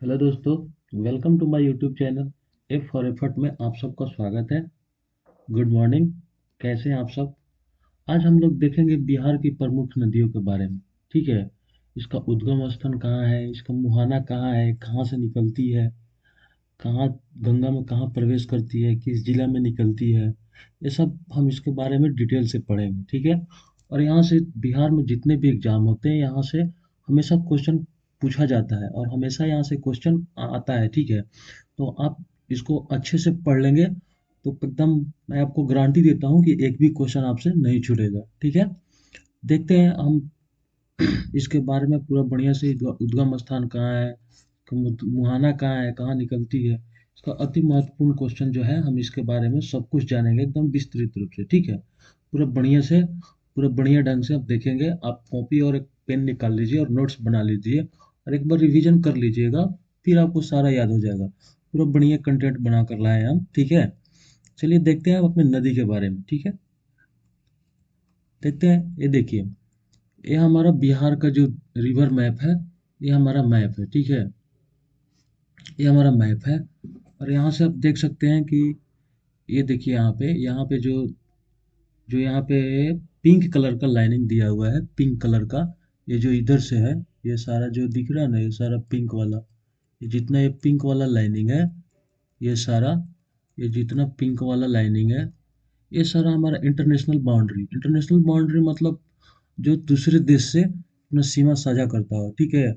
Hello दोस्तों। Welcome to my YouTube channel F for effort में आप सबका स्वागत है। Good morning. कैसे हैं आप सब? आज हम लोग देखेंगे बिहार की प्रमुख नदियों के बारे में। ठीक है। इसका उद्गम स्थान कहाँ है, इसका मुहाना कहाँ है, कहाँ से निकलती है, कहाँ गंगा में कहाँ प्रवेश करती है, किस जिला में निकलती है, ये सब हम इसके बारे में डिटेल से पढ़ेंगे। ठीक है। और यहाँ से बिहार में जितने भी एग्जाम होते हैं यहाँ से हमेशा क्वेश्चन पूछा जाता है और हमेशा यहाँ से क्वेश्चन आता है। ठीक है। तो आप इसको अच्छे से पढ़ लेंगे तो एकदम मैं आपको गारंटी देता हूँ कि एक भी क्वेश्चन आपसे नहीं छूटेगा। ठीक है। देखते हैं हम इसके बारे में पूरा बढ़िया से। उद्गम स्थान कहाँ है, मुहाना कहाँ है, कहाँ निकलती है, इसका अति महत्वपूर्ण क्वेश्चन जो है हम इसके बारे में सब कुछ जानेंगे एकदम विस्तृत रूप से। ठीक है। पूरा बढ़िया से, पूरा बढ़िया ढंग से आप देखेंगे। आप कॉपी और एक पेन निकाल लीजिए और नोट्स बना लीजिए और एक बार रिवीजन कर लीजिएगा। फिर आपको सारा याद हो जाएगा। पूरा बढ़िया कंटेंट बना कर लाए हैं हम। ठीक है। चलिए देखते हैं अब अपने नदी के बारे में। ठीक है। देखते हैं। ये देखिए, ये हमारा बिहार का जो रिवर मैप है, ये हमारा मैप है। ठीक है। ये हमारा मैप है और यहाँ से आप देख सकते हैं कि ये देखिए यहाँ पे जो यहाँ पे पिंक कलर का लाइनिंग दिया हुआ है, पिंक कलर का। ये जो इधर से है, ये सारा जो दिख रहा है ना, ये सारा पिंक वाला, ये जितना ये पिंक वाला लाइनिंग है, ये सारा, ये जितना पिंक वाला लाइनिंग है, ये सारा हमारा इंटरनेशनल बाउंड्री। इंटरनेशनल बाउंड्री मतलब जो दूसरे देश से अपना सीमा साझा करता हो। ठीक है।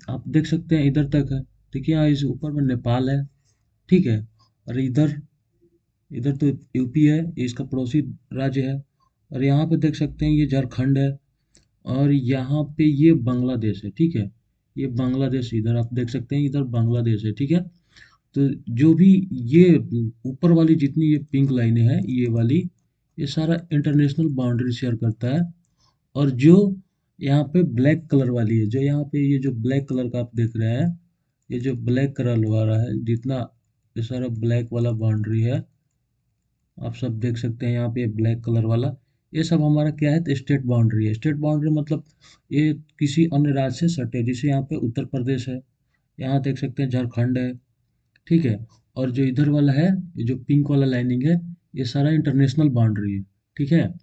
आप देख सकते हैं इधर तक है। देखिए यहाँ इस ऊपर में नेपाल है। ठीक है। और इधर, इधर तो यूपी है, ये इसका पड़ोसी राज्य है। और यहाँ पे देख सकते हैं ये झारखंड है। और यहाँ पे ये बांग्लादेश है। ठीक है। ये बांग्लादेश, इधर आप देख सकते हैं, इधर बांग्लादेश है। ठीक है। तो जो भी ये ऊपर वाली जितनी ये पिंक लाइनें हैं, ये वाली, ये सारा इंटरनेशनल बाउंड्री शेयर करता है। और जो यहाँ पे ब्लैक कलर वाली है, जो यहाँ पे ये जो ब्लैक कलर का आप देख रहे हैं, ये जो ब्लैक कलर वाला है, जितना ये सारा ब्लैक वाला बाउंड्री है, आप सब देख सकते हैं यहाँ पे ब्लैक कलर वाला, ये सब हमारा क्या है, तो स्टेट बाउंड्री है। स्टेट बाउंड्री मतलब ये किसी अन्य राज्य से सटे, जैसे यहाँ पे उत्तर प्रदेश है, यहाँ देख सकते हैं झारखंड है। ठीक है। और जो इधर वाला है, ये जो पिंक वाला लाइनिंग है, ये सारा इंटरनेशनल बाउंड्री है। ठीक है।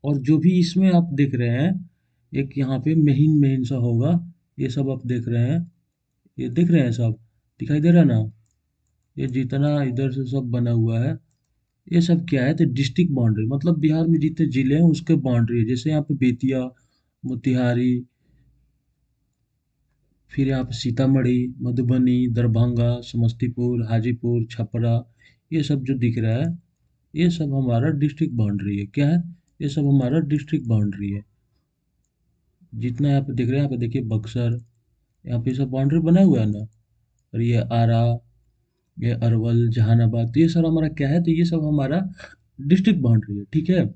और जो भी इसमें आप देख रहे हैं, एक यहाँ पे महीन महीन सा होगा, ये सब आप देख रहे हैं, ये देख रहे हैं सब, दिखाई दे रहा है ना, ये जितना इधर से सब बना हुआ है, ये सब क्या है, तो डिस्ट्रिक्ट बाउंड्री मतलब बिहार में जितने जिले हैं उसके बाउंड्री है। जैसे यहाँ पे बेतिया, मोतिहारी, फिर यहाँ पे सीतामढ़ी, मधुबनी, दरभंगा, समस्तीपुर, हाजीपुर, छपरा, ये सब जो दिख रहा है, ये सब हमारा डिस्ट्रिक्ट बाउंड्री है। क्या है, ये सब हमारा डिस्ट्रिक्ट बाउंड्री है। जितना यहाँ पे दिख रहा है, यहाँ पे देखिए बक्सर, यहाँ पे सब बाउंड्री बना हुआ है ना। और ये आरा, ये अरवल, जहानाबाद, तो ये सब हमारा क्या है, तो ये सब हमारा डिस्ट्रिक्ट बाउंड्री है। ठीक है।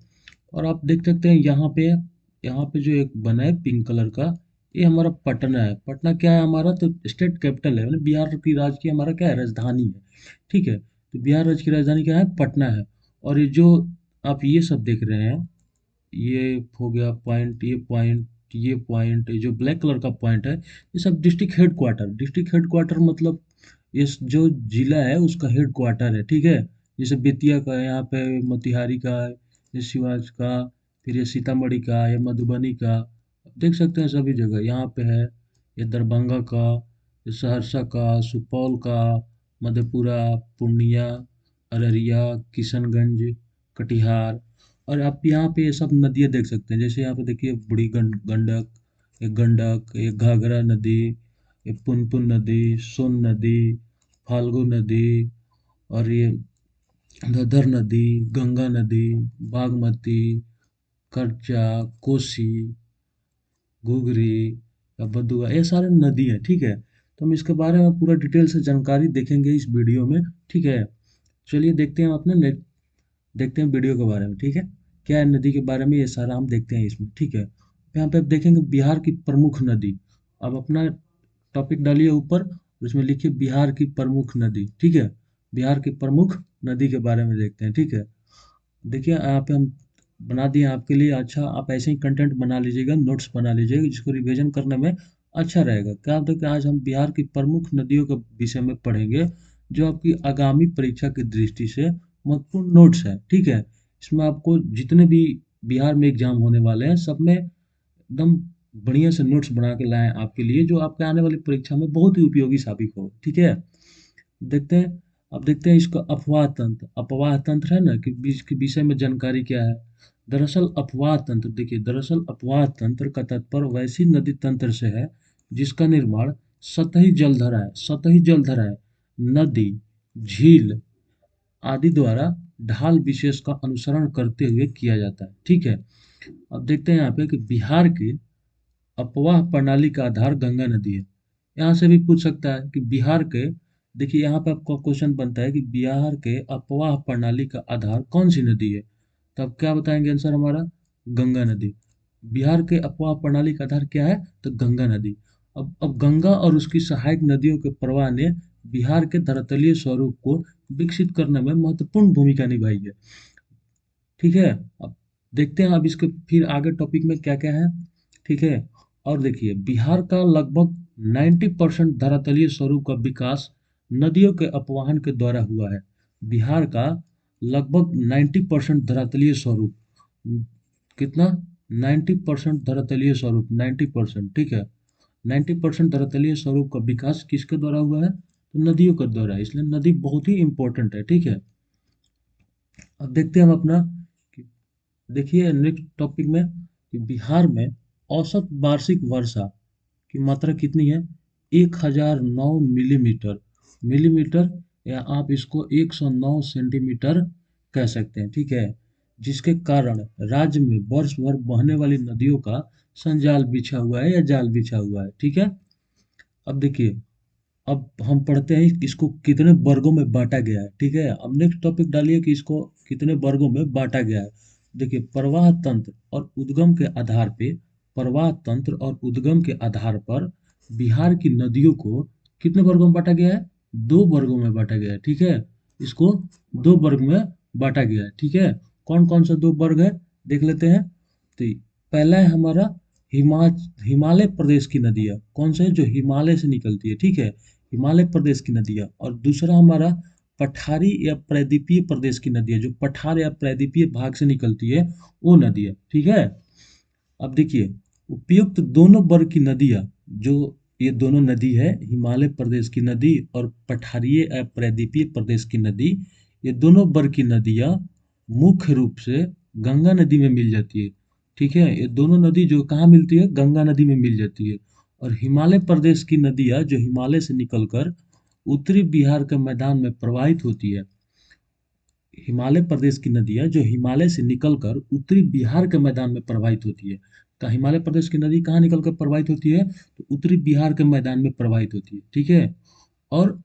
और आप देख सकते हैं यहाँ पे जो एक बना है पिंक कलर का, ये हमारा पटना है। पटना क्या है हमारा, तो स्टेट कैपिटल है, मतलब बिहार की राज्य की हमारा क्या है, राजधानी है। ठीक है। तो बिहार राज्य की राजधानी क्या है, पटना है। और ये जो आप ये सब देख रहे हैं, ये हो गया पॉइंट, ये पॉइंट, ये पॉइंट, ये जो ब्लैक कलर का पॉइंट है, ये सब डिस्ट्रिक्ट हेडक्वार्टर। डिस्ट्रिक्ट हेडक्वार्टर मतलब इस जो जिला है उसका हेड क्वार्टर है। ठीक है। जैसे बेतिया का है, यहाँ पे मोतिहारी का है, ये शिवाज का, फिर ये सीतामढ़ी का, ये मधुबनी का, आप देख सकते हैं सभी जगह यहाँ पे है। ये दरभंगा का, ये सहरसा का, सुपौल का, मधेपुरा, पूर्णिया, अररिया, किशनगंज, कटिहार। और आप यहाँ पे ये सब नदियाँ देख सकते हैं। जैसे यहाँ पे देखिए बूढ़ी गंडक, ये घाघरा नदी, ये पुनपुन नदी, सोन नदी, फाल्गु नदी, और ये धधर नदी, गंगा नदी, बागमती, करचा, कोसी, घुघरी, या बदुआ, ये सारे नदी है। ठीक है। तो हम इसके बारे में पूरा डिटेल से जानकारी देखेंगे इस वीडियो में। ठीक है। चलिए देखते हैं अपने देखते हैं वीडियो के बारे में। ठीक है। क्या है नदी के बारे में, ये सारा हम देखते हैं इसमें। ठीक है। यहाँ पे आप देखेंगे बिहार की प्रमुख नदी। अब अपना टॉपिक डालिए ऊपर, उसमें लिखिए बिहार की प्रमुख नदी। ठीक है। बिहार की प्रमुख नदी के बारे में देखते हैं। ठीक है। देखिए यहाँ पे हम बना दिए आपके लिए। अच्छा, आप ऐसे ही कंटेंट बना लीजिएगा, नोट्स बना लीजिएगा, जिसको रिवीजन करने में अच्छा रहेगा। क्या होता है कि आज हम बिहार की प्रमुख नदियों के विषय में पढ़ेंगे, जो आपकी आगामी परीक्षा की दृष्टि से महत्वपूर्ण नोट्स है, ठीक है। इसमें आपको जितने भी बिहार में एग्जाम होने वाले हैं, सब में एकदम बढ़िया से नोट्स बना के लाएं आपके लिए, जो आपके आने वाली परीक्षा में बहुत ही उपयोगी साबित हो, ठीक है। देखते हैं। अब देखते हैं इसका अफवाह तंत्र। अफवाह तंत्र है ना, कि बीच के विषय में जानकारी क्या है। दरअसल अफवाह तंत्र, देखिए, दरअसल अफवाह तंत्र का तात्पर्य वैसी नदी तंत्र से है जिसका निर्माण सतही जलधाराएं, नदी, झील आदि द्वारा ढाल विशेष का अनुसरण करते हुए किया जाता है, ठीक है। अब देखते हैं यहाँ पे कि बिहार के अपवाह प्रणाली का आधार गंगा नदी है। यहाँ से भी पूछ सकता है कि बिहार के, देखिए यहाँ पे आपका क्वेश्चन बनता है कि बिहार के अपवाह प्रणाली का आधार कौन सी नदी है। तो आप क्या बताएंगे आंसर हमारा? गंगा नदी। बिहार के अपवाह प्रणाली का आधार क्या है? तो गंगा नदी। अब गंगा और उसकी सहायक नदियों के प्रवाह ने बिहार के धरातलीय स्वरूप को विकसित करने में महत्वपूर्ण भूमिका निभाई है, ठीक है। अब देखते हैं अब इसके फिर आगे टॉपिक में क्या क्या है, ठीक है। और देखिए, बिहार का लगभग 90% धरातलीय स्वरूप का विकास नदियों के अपवाहन के द्वारा हुआ है। बिहार का लगभग 90% धरातलीय स्वरूप, कितना? 90% धरातलीय स्वरूप, 90%, ठीक है। 90% धरातलीय स्वरूप का विकास किसके द्वारा हुआ है? तो नदियों के द्वारा, इसलिए नदी बहुत ही इंपॉर्टेंट है, ठीक है। अब देखते हैं हम अपना, देखिए नेक्स्ट टॉपिक में, कि बिहार में औसत वार्षिक वर्षा की मात्रा कितनी है? 1009 मिलीमीटर। मिलीमीटर, या आप इसको 109 सेंटीमीटर कह सकते हैं, ठीक है। जिसके कारण राज्य में वर्ष भर बहने वाली नदियों का संजाल बिछा हुआ है या जाल बिछा हुआ है, ठीक है। अब देखिए, अब हम पढ़ते हैं कि इसको कितने वर्गों में बांटा गया है, ठीक है। अब नेक्स्ट टॉपिक डालिए कि इसको कितने वर्गों में बांटा गया है। देखिए, प्रवाह तंत्र और उद्गम के आधार पे, प्रवाह तंत्र और उद्गम के आधार पर बिहार की नदियों को कितने वर्गों में बांटा गया है? 2 वर्गों में बांटा गया है, ठीक है। इसको 2 वर्ग में बांटा गया है, ठीक है। कौन कौन सा 2 वर्ग है, देख लेते हैं। तो पहला है हमारा हिमा हिमालय प्रदेश की नदियाँ, कौन से? जो हिमालय से निकलती है, ठीक है। हिमालय प्रदेश की नदियाँ। और दूसरा हमारा पठारी या प्रायद्वीपीय प्रदेश की नदियाँ, जो पठार या प्रायद्वीपीय भाग से निकलती है, वो नदियाँ, ठीक है। अब देखिए, उपयुक्त दोनों वर्ग की नदियाँ, जो ये दोनों नदी है, हिमालय प्रदेश की नदी और पठारीय या प्रायद्वीपीय प्रदेश की नदी, ये दोनों वर्ग की नदियाँ मुख्य रूप से गंगा नदी में मिल जाती है, ठीक है। ये दोनों नदी जो कहाँ मिलती है? गंगा नदी में मिल जाती है। और हिमालय प्रदेश की नदियाँ जो हिमालय से निकलकर उत्तरी बिहार के मैदान में प्रवाहित होती है, हिमालय प्रदेश की नदियाँ जो हिमालय से निकलकर उत्तरी बिहार के मैदान में प्रवाहित होती है। तो हिमालय प्रदेश की नदी कहाँ निकलकर प्रवाहित होती है? तो उत्तरी बिहार के मैदान में प्रवाहित होती है, ठीक है। और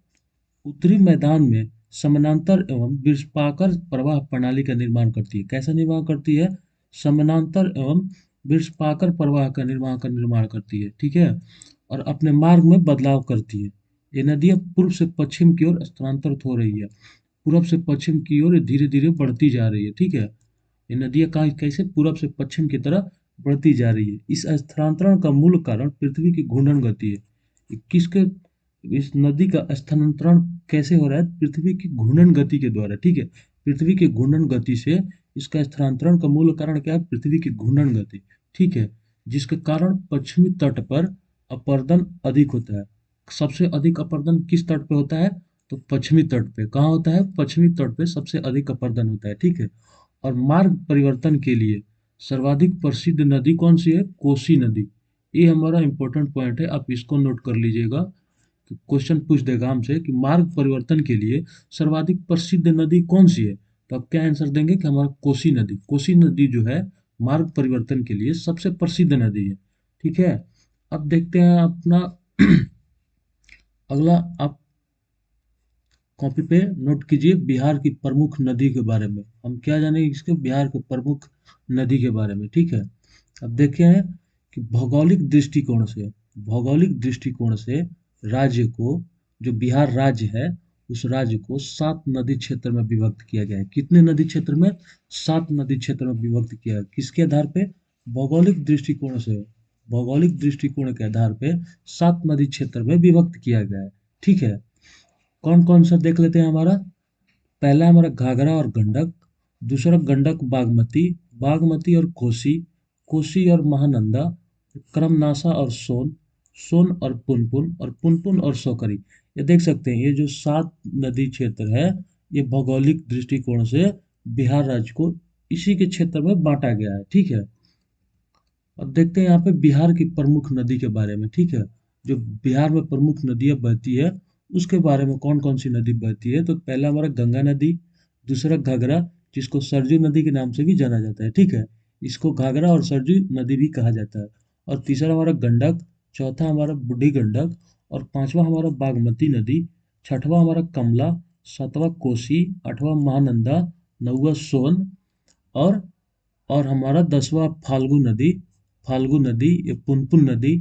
उत्तरी मैदान में समानांतर एवं विस्पाकर प्रवाह प्रणाली का निर्माण करती है। कैसा निर्माण करती है? समानांतर एवं विस्पाकर प्रवाह का निर्माण करती है, ठीक है। और अपने मार्ग में बदलाव करती है। ये नदियाँ पूर्व से पश्चिम की ओर स्थानांतरित हो रही है, पूरब से पश्चिम की ओर धीरे धीरे बढ़ती जा रही है, ठीक है। ये नदियाँ कैसे पूरब से पश्चिम की तरफ बढ़ती जा रही है। इस स्थानांतरण का मूल कारण पृथ्वी की घूर्णन गति है। ये किसके इस नदी का स्थानांतरण कैसे हो रहा है? पृथ्वी की घूर्णन गति के द्वारा, ठीक है। पृथ्वी की घूर्णन गति से इसका स्थानांतरण का मूल कारण क्या है? पृथ्वी की घूर्णन गति, ठीक है। जिसके कारण पश्चिमी तट पर अपरदन अधिक होता है। सबसे अधिक अपरदन किस तट पे होता है? तो पश्चिमी तट पे। कहाँ होता है? पश्चिमी तट पे सबसे अधिक अपरदन होता है, ठीक है। और मार्ग परिवर्तन के लिए सर्वाधिक प्रसिद्ध नदी कौन सी है? कोसी नदी। ये हमारा इंपॉर्टेंट पॉइंट है, आप इसको नोट कर लीजिएगा। क्वेश्चन पूछ देगा हमसे कि मार्ग परिवर्तन के लिए सर्वाधिक प्रसिद्ध नदी कौन सी है, तो आप क्या आंसर देंगे? कि हमारा कोसी नदी। कोसी नदी जो है मार्ग परिवर्तन के लिए सबसे प्रसिद्ध नदी है, ठीक है। अब देखते हैं अपना अगला, आप कॉपी पे नोट कीजिए बिहार की प्रमुख नदी के बारे में। हम क्या जानेंगे? इसके बिहार के प्रमुख नदी के बारे में, ठीक है। अब देखे हैं कि भौगोलिक दृष्टिकोण से राज्य को, जो बिहार राज्य है, उस राज्य को 7 नदी क्षेत्र में विभक्त किया गया है। कितने नदी क्षेत्र में? 7 नदी क्षेत्र में विभक्त किया है। किसके आधार पे? भौगोलिक दृष्टिकोण से। भौगोलिक दृष्टिकोण के आधार पे 7 नदी क्षेत्र में विभक्त किया गया है। ठीक है, कौन कौन सा देख लेते हैं हमारा। पहला हमारा घाघरा और गंडक, दूसरा गंडक बागमती, बागमती और कोसी, कोसी और महानंदा, कर्मनाशा और सोन, सोन और पुनपुन, और पुनपुन और सोकरी। ये देख सकते हैं, ये जो 7 नदी क्षेत्र है, ये भौगोलिक दृष्टिकोण से बिहार राज्य को इसी के क्षेत्र में बांटा गया है। ठीक है, अब देखते हैं यहाँ पे बिहार की प्रमुख नदी के बारे में। ठीक है, जो बिहार में प्रमुख नदियाँ बहती है उसके बारे में, कौन कौन सी नदी बहती है। तो पहला हमारा गंगा नदी, दूसरा घाघरा, जिसको सरजू नदी के नाम से भी जाना जाता है। ठीक है, इसको घाघरा और सरजू नदी भी कहा जाता है। और तीसरा हमारा गंडक, चौथा हमारा बूढ़ी गंडक, और पांचवा हमारा बागमती नदी, छठवां हमारा कमला, सातवां कोसी, आठवां महानंदा, नौवां सोन, और हमारा 10वां फाल्गु नदी, फाल्गु नदी, ये पुनपुन नदी,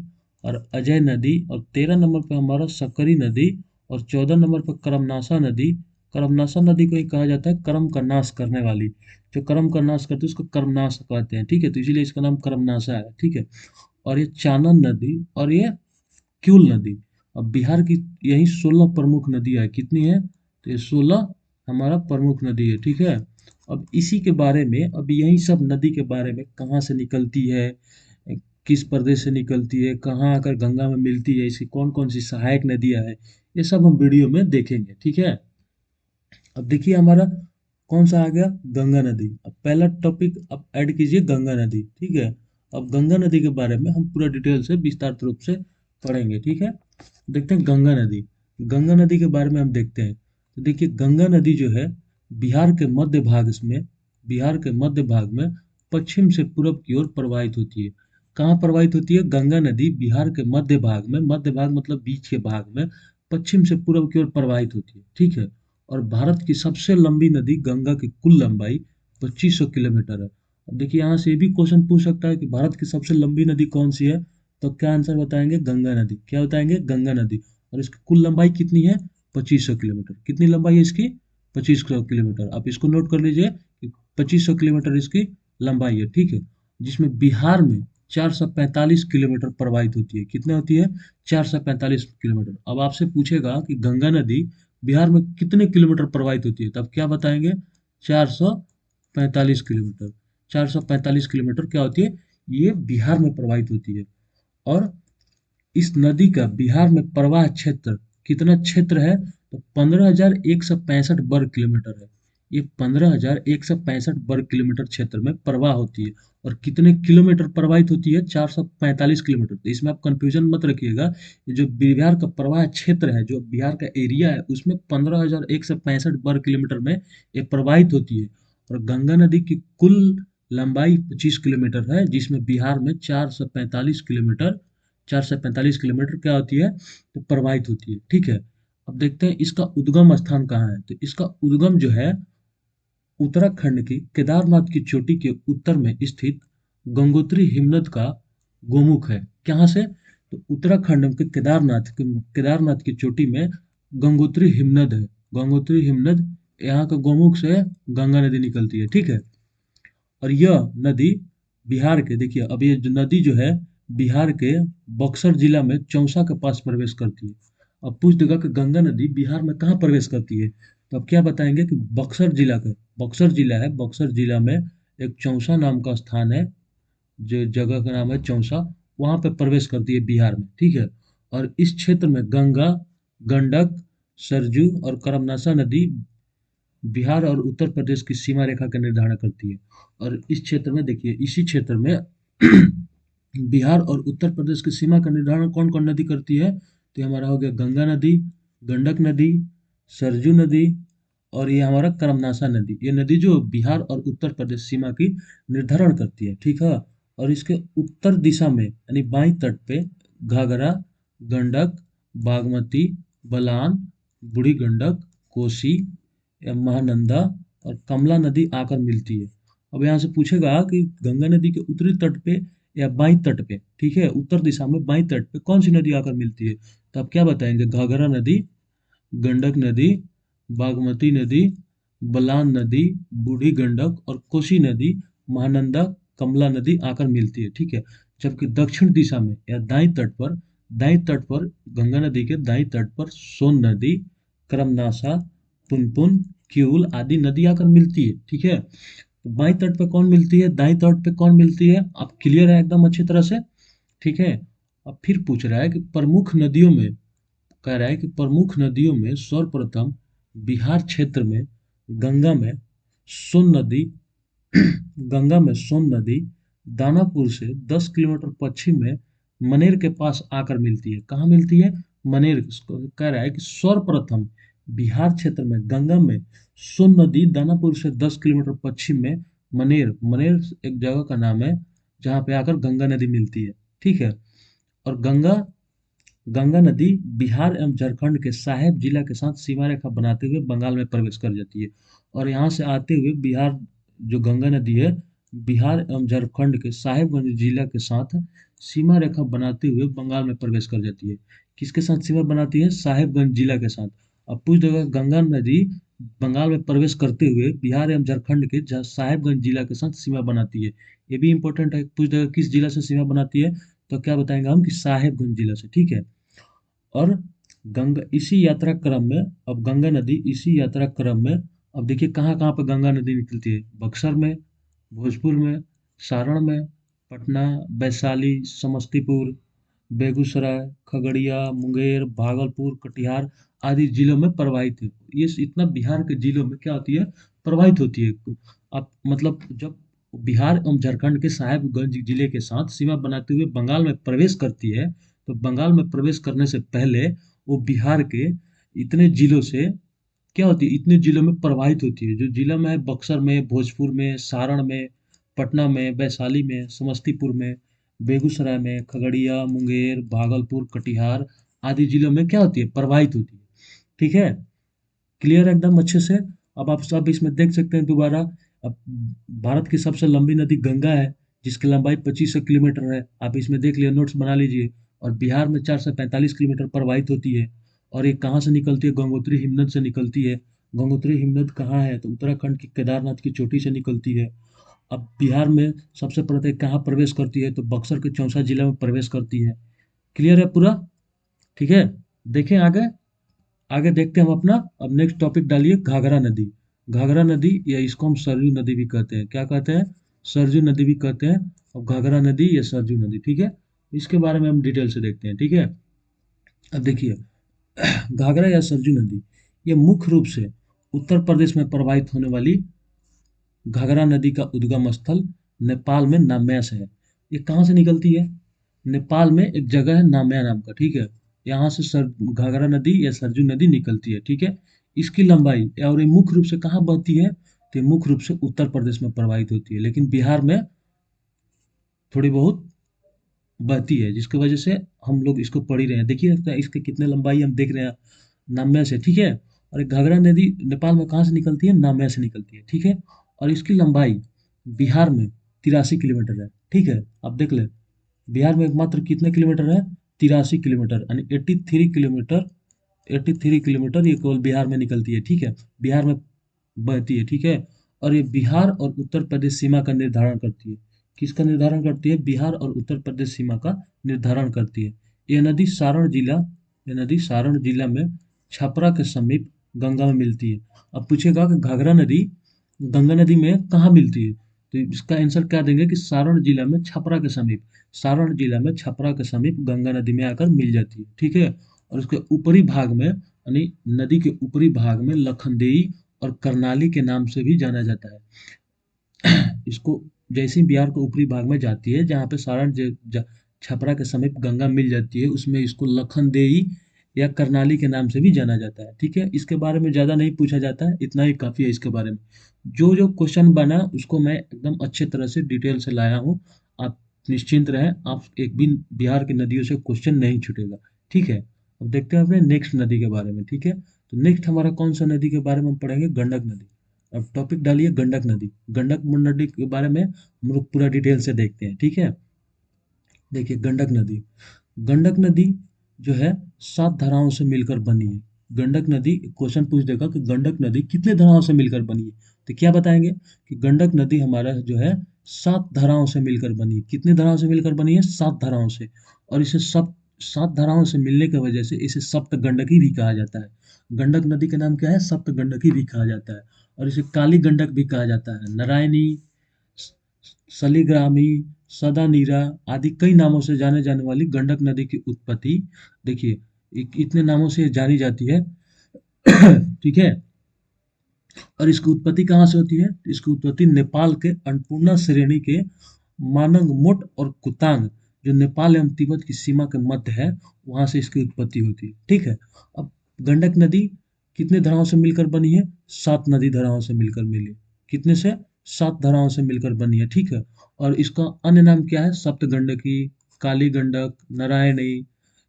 और अजय नदी, और 13 नंबर पे हमारा सकरी नदी, और 14 नंबर पे करमनाशा नदी। करमनाशा नदी को ही कहा जाता है कर्म का नाश करने वाली, जो कर्म का नाश करती है उसको कर्मनाश कहते हैं। ठीक है, तो इसीलिए इसका नाम कर्मनाशा है। ठीक है, और ये चानन नदी, और ये क्यूल नदी। अब बिहार की यही 16 प्रमुख नदियाँ है, कितनी है, तो ये 16 हमारा प्रमुख नदी है। ठीक है, अब इसी के बारे में, अब यही सब नदी के बारे में, कहाँ से निकलती है, किस प्रदेश से निकलती है, कहाँ आकर गंगा में मिलती है, इसकी कौन कौन सी सहायक नदियाँ है, ये सब हम वीडियो में देखेंगे। ठीक है, अब देखिए हमारा कौन सा आ गया, गंगा नदी। अब पहला टॉपिक अब ऐड कीजिए गंगा नदी। ठीक है, अब गंगा नदी के बारे में हम पूरा डिटेल से विस्तारित रूप से पढ़ेंगे। ठीक है, देखते हैं गंगा नदी। गंगा नदी के बारे में हम देखते हैं, तो देखिए गंगा नदी जो है बिहार के मध्य भाग में, बिहार के मध्य भाग में पश्चिम से पूरब की ओर प्रवाहित होती है। कहाँ प्रवाहित होती है, गंगा नदी बिहार के मध्य भाग में, मध्य भाग मतलब बीच के भाग में, पश्चिम से पूरब की ओर प्रवाहित होती है। ठीक है, और भारत की सबसे लंबी नदी गंगा की कुल लंबाई 2500 किलोमीटर है। अब देखिए यहाँ से ये भी क्वेश्चन पूछ सकता है कि भारत की सबसे लंबी नदी कौन सी है, तो क्या आंसर बताएंगे, गंगा नदी। क्या बताएंगे, गंगा नदी। और इसकी कुल लंबाई कितनी है, 2500 किलोमीटर। कितनी लंबाई है इसकी, 2500 किलोमीटर। आप इसको नोट कर लीजिए कि 2500 किलोमीटर इसकी लंबाई है। ठीक है, जिसमें बिहार में 445 किलोमीटर प्रवाहित होती है। कितने होती है, 445 किलोमीटर। अब आपसे पूछेगा कि गंगा नदी बिहार में कितने किलोमीटर प्रवाहित होती है, तब क्या बताएंगे, 445 किलोमीटर। 445 किलोमीटर क्या होती है, ये बिहार में प्रवाहित होती है। और इस नदी का बिहार में प्रवाह क्षेत्र कितना क्षेत्र है, तो 15,165 वर्ग किलोमीटर है। ये 15,165 वर्ग किलोमीटर क्षेत्र में प्रवाह होती है। और कितने किलोमीटर प्रवाहित होती है, 445 किलोमीटर। तो इसमें आप कंफ्यूजन मत रखिएगा, ये जो बिहार का प्रवाह क्षेत्र है, जो बिहार का एरिया है, उसमें 15,165 वर्ग किलोमीटर में ये प्रवाहित होती है। और गंगा नदी की कुल लंबाई 25 किलोमीटर है, जिसमें बिहार में 445 किलोमीटर क्या होती है, तो प्रवाहित होती है। ठीक है, अब देखते हैं इसका उद्गम स्थान कहाँ है। तो इसका उद्गम जो है उत्तराखंड की केदारनाथ की चोटी के उत्तर में स्थित गंगोत्री हिमनद का गोमुख है। कहाँ से, तो उत्तराखंड के केदारनाथ की चोटी में गंगोत्री हिमनद है। गंगोत्री हिमनद, यहाँ का गोमुख से गंगा नदी निकलती है। ठीक है, और यह नदी बिहार के, देखिए अब ये जो नदी जो है बिहार के बक्सर जिला में चौसा के पास प्रवेश करती है। अब पूछ देगा कि गंगा नदी बिहार में कहाँ प्रवेश करती है, तो अब क्या बताएंगे कि बक्सर जिला का, बक्सर जिला है, बक्सर जिला में एक चौसा नाम का स्थान है, जो जगह का नाम है चौसा, वहाँ पे प्रवेश करती है बिहार में। ठीक है, और इस क्षेत्र में गंगा, गंडक, सरजू और करमनाशा नदी बिहार और उत्तर प्रदेश की सीमा रेखा का निर्धारण करती है। और इस क्षेत्र में देखिए, इसी क्षेत्र में बिहार और उत्तर प्रदेश की सीमा का निर्धारण कौन कौन नदी करती है, तो ये हमारा हो गया गंगा नदी, गंडक नदी, सरजू नदी, और ये हमारा करमनाशा नदी। ये नदी जो बिहार और उत्तर प्रदेश सीमा की निर्धारण करती है। ठीक है, और इसके उत्तर दिशा में यानी बाईं तट पे घाघरा, गंडक, बागमती, बलान, बूढ़ी गंडक, कोसी या महानंदा और कमला नदी आकर मिलती है। अब यहाँ से पूछेगा कि गंगा नदी के उत्तरी तट पे या बाईं तट पे, ठीक है, उत्तर दिशा में बाईं तट पे कौन सी नदी आकर मिलती है, तो आप क्या बताएंगे, घाघरा नदी, गंडक नदी, बागमती नदी, बलान नदी, बूढ़ी गंडक और कोसी नदी, महानंदा, कमला नदी आकर मिलती है। ठीक है, जबकि दक्षिण दिशा में या दाईं तट पर गंगा नदी के दाईं तट पर सोन नदी, करमनाशा, पुनपुन, किऊल आदि नदी आकर मिलती है। ठीक है, तो बाईं तट पे कौन मिलती है, दाईं तट पे कौन मिलती है, आप क्लियर है एकदम अच्छी तरह से। ठीक है, अब फिर पूछ रहा है कि प्रमुख नदियों में, कह रहा है कि प्रमुख नदियों में सर्वप्रथम बिहार क्षेत्र में गंगा में सोन नदी गंगा में सोन नदी दानापुर से 10 किलोमीटर पश्चिम में मनेर के पास आकर मिलती है। कहाँ मिलती है, मनेर। इसको कह रहा है कि सर्वप्रथम बिहार क्षेत्र में गंगा में सोन नदी दानापुर से 10 किलोमीटर पश्चिम में मनेर मनेर एक जगह का नाम है जहाँ पे आकर गंगा नदी मिलती है। ठीक है, और गंगा गंगा नदी बिहार एवं झारखंड के साहेब जिला के साथ सीमा रेखा बनाते हुए बंगाल में प्रवेश कर जाती है। और यहाँ से आते हुए बिहार, जो गंगा नदी है, बिहार एवं झारखंड के साहेबगंज जिला के साथ सीमा रेखा बनाते हुए बंगाल में प्रवेश कर जाती है। किसके साथ सीमा बनाती है, साहेबगंज जिला के साथ। अब पूछ देगा गंगा नदी बंगाल में प्रवेश करते हुए बिहार एवं झारखंड के साहेबगंज जिला के साथ सीमा बनाती है। ये भी इंपॉर्टेंट है, पूछ देगा किस जिला से सीमा बनाती है, तो क्या बताएंगे हम कि साहेबगंज जिला से। ठीक है, और गंगा इसी यात्रा क्रम में, अब गंगा नदी इसी यात्रा क्रम में, अब देखिए कहाँ कहाँ पर गंगा नदी निकलती है, बक्सर में, भोजपुर में, सारण में, पटना, वैशाली, समस्तीपुर, बेगूसराय, खगड़िया, मुंगेर, भागलपुर, कटिहार आदि जिलों में प्रवाहित है। ये इतना बिहार के जिलों में क्या होती है, प्रवाहित होती है। अब मतलब जब बिहार एवं झारखंड के साहेबगंज जिले के साथ सीमा बनाते हुए बंगाल में प्रवेश करती है, तो बंगाल में प्रवेश करने से पहले वो बिहार के इतने जिलों से क्या होती है, इतने जिलों में प्रवाहित होती है। जो जिला में है, बक्सर में, भोजपुर में, सारण में, पटना में, वैशाली में, समस्तीपुर में, बेगूसराय में, खगड़िया, मुंगेर, भागलपुर, कटिहार आदि जिलों में क्या होती है, प्रवाहित होती है। ठीक है, क्लियर है एकदम अच्छे से। अब आप सब इसमें देख सकते हैं दोबारा। अब भारत की सबसे लंबी नदी गंगा है, जिसकी लंबाई 2500 किलोमीटर है। आप इसमें देख लिए, नोट्स बना लीजिए। और बिहार में 445 किलोमीटर प्रवाहित होती है। और ये कहाँ से निकलती है, गंगोत्री हिमनद से निकलती है। गंगोत्री हिमनद कहाँ है, तो उत्तराखंड की केदारनाथ की चोटी से निकलती है। अब बिहार में सबसे पहले कहाँ प्रवेश करती है, तो बक्सर के चौसा जिला में प्रवेश करती है। क्लियर है पूरा। ठीक है, देखें आगे। आगे देखते हैं हम अपना। अब नेक्स्ट टॉपिक डालिए, घाघरा नदी। घाघरा नदी, या इसको हम सरयू नदी भी कहते हैं। क्या कहते हैं, सरयू नदी भी कहते हैं। अब घाघरा नदी या सरयू नदी, ठीक है, इसके बारे में हम डिटेल से देखते हैं। ठीक है, अब देखिए, घाघरा या सरयू नदी, ये मुख्य रूप से उत्तर प्रदेश में प्रवाहित होने वाली घाघरा नदी का उद्गम स्थल नेपाल में नाम्यास है। ये कहाँ से निकलती है, नेपाल में एक जगह है नाम्या नाम का। ठीक है, यहाँ से घाघरा नदी या सरजू नदी निकलती है। ठीक है, इसकी लंबाई, और ये मुख्य रूप से कहाँ बहती है, तो ये मुख्य रूप से उत्तर प्रदेश में प्रवाहित होती है, लेकिन बिहार में थोड़ी बहुत बहती है, जिसकी वजह से हम लोग इसको पढ़ ही रहे हैं। देखिए इसके कितने लंबाई हम देख रहे हैं, नाम्या से। ठीक है, और एक घाघरा नदी नेपाल में कहाँ से निकलती है, नाम्या से निकलती है। ठीक है, और इसकी लंबाई बिहार में 83 किलोमीटर है। ठीक है, आप देख ले, बिहार में मात्र कितने किलोमीटर है, 83 किलोमीटर, यानी 83 किलोमीटर। 83 किलोमीटर ये केवल बिहार में निकलती है। ठीक है, बिहार में बहती है। ठीक है, और ये बिहार और उत्तर प्रदेश सीमा का निर्धारण करती है। किसका निर्धारण करती है, बिहार और उत्तर प्रदेश सीमा का निर्धारण करती है। यह नदी सारण जिला यह नदी सारण जिला में छपरा के समीप गंगा में मिलती है। अब पूछेगा कि घाघरा नदी गंगा नदी में कहाँ मिलती है, तो इसका आंसर क्या देंगे कि सारण जिला में छपरा के समीप, सारण जिला में छपरा के समीप गंगा नदी में आकर मिल जाती है। ठीक है, और उसके ऊपरी भाग में, यानी नदी के ऊपरी भाग में लखनदेई और करनाली के नाम से भी जाना जाता है। इसको जैसे ही बिहार के ऊपरी भाग में जाती है, जहाँ पे सारण छपरा के समीप गंगा मिल जाती है, उसमें इसको लखनदेई या करनाली के नाम से भी जाना जाता है। ठीक है, इसके बारे में ज़्यादा नहीं पूछा जाता है, इतना ही काफ़ी है इसके बारे में। जो जो क्वेश्चन बना उसको मैं एकदम अच्छे तरह से डिटेल से लाया हूँ। आप निश्चिंत रहें, आप एक भी बिहार की नदियों से क्वेश्चन नहीं छूटेगा। ठीक है, अब देखते हैं अपने नेक्स्ट नदी के बारे में। ठीक है, तो नेक्स्ट हमारा कौन सा नदी के बारे में हम पढ़ेंगे, गंडक नदी। अब टॉपिक डालिए गंडक नदी। गंडक नदी के बारे में हम लोग पूरा डिटेल से देखते हैं। ठीक है, देखिए गंडक नदी। गंडक नदी जो है 7 धाराओं से मिलकर बनी है। गंडक नदी, क्वेश्चन पूछ देगा कि गंडक नदी कितने धाराओं से मिलकर बनी है, तो क्या बताएंगे कि गंडक नदी हमारा जो है सात धाराओं से मिलकर बनी है। कितनी धाराओं से मिलकर बनी है? सात धाराओं से। और इसे सब सात धाराओं से मिलने की वजह से इसे सप्त गंडकी भी कहा जाता है। गंडक नदी का नाम क्या है? सप्त गंडकी भी कहा जाता है। और इसे काली गंडक भी कहा जाता है। नारायणी, सलीग्रामी, सदा नीरा आदि कई नामों से जाने जाने वाली गंडक नदी की उत्पत्ति, देखिए, इतने नामों से जानी जाती है। ठीक है। और इसकी उत्पत्ति कहाँ से होती है? इसकी उत्पत्ति नेपाल के अन्नपूर्णा श्रेणी के मानंग मोट और कुतांग, जो नेपाल एवं तिब्बत की सीमा के मध्य है, वहां से इसकी उत्पत्ति होती है। ठीक है। अब गंडक नदी कितने धाराओं से मिलकर बनी है? सात नदी धाराओं से मिलकर मिली। कितने से? सात धाराओं से मिलकर बनी है। ठीक है। और इसका अन्य नाम क्या है? सप्त गंडकी, काली गंडक, नारायणी,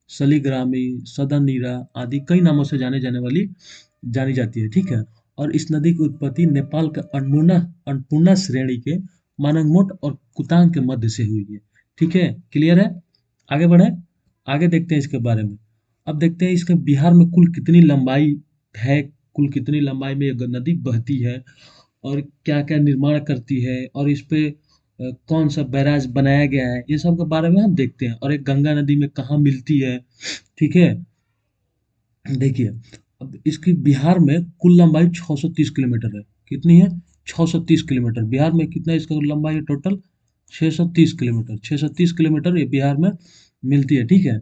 सलीग्रामी, सदनीरा आदि कई नामों से जानी जाती है। ठीक है। और इस नदी की उत्पत्ति नेपाल के अन्नपूर्णा श्रेणी के मानंगमोट और कुतांग के मध्य से हुई है। ठीक है, क्लियर है? आगे बढ़े, आगे देखते हैं इसके बारे में। अब देखते हैं इसके बिहार में कुल कितनी लंबाई है, कुल कितनी लंबाई में ये नदी बहती है, और क्या क्या निर्माण करती है, और इस पे कौन सा बैराज बनाया गया है, ये सब के बारे में हम देखते हैं। और एक गंगा नदी में कहाँ मिलती है। ठीक है। देखिए, अब इसकी बिहार में कुल लंबाई 630 किलोमीटर है। कितनी है? 630 किलोमीटर। बिहार में कितना इसका लंबाई है टोटल? 630 किलोमीटर। 630 किलोमीटर ये बिहार में मिलती है। ठीक है।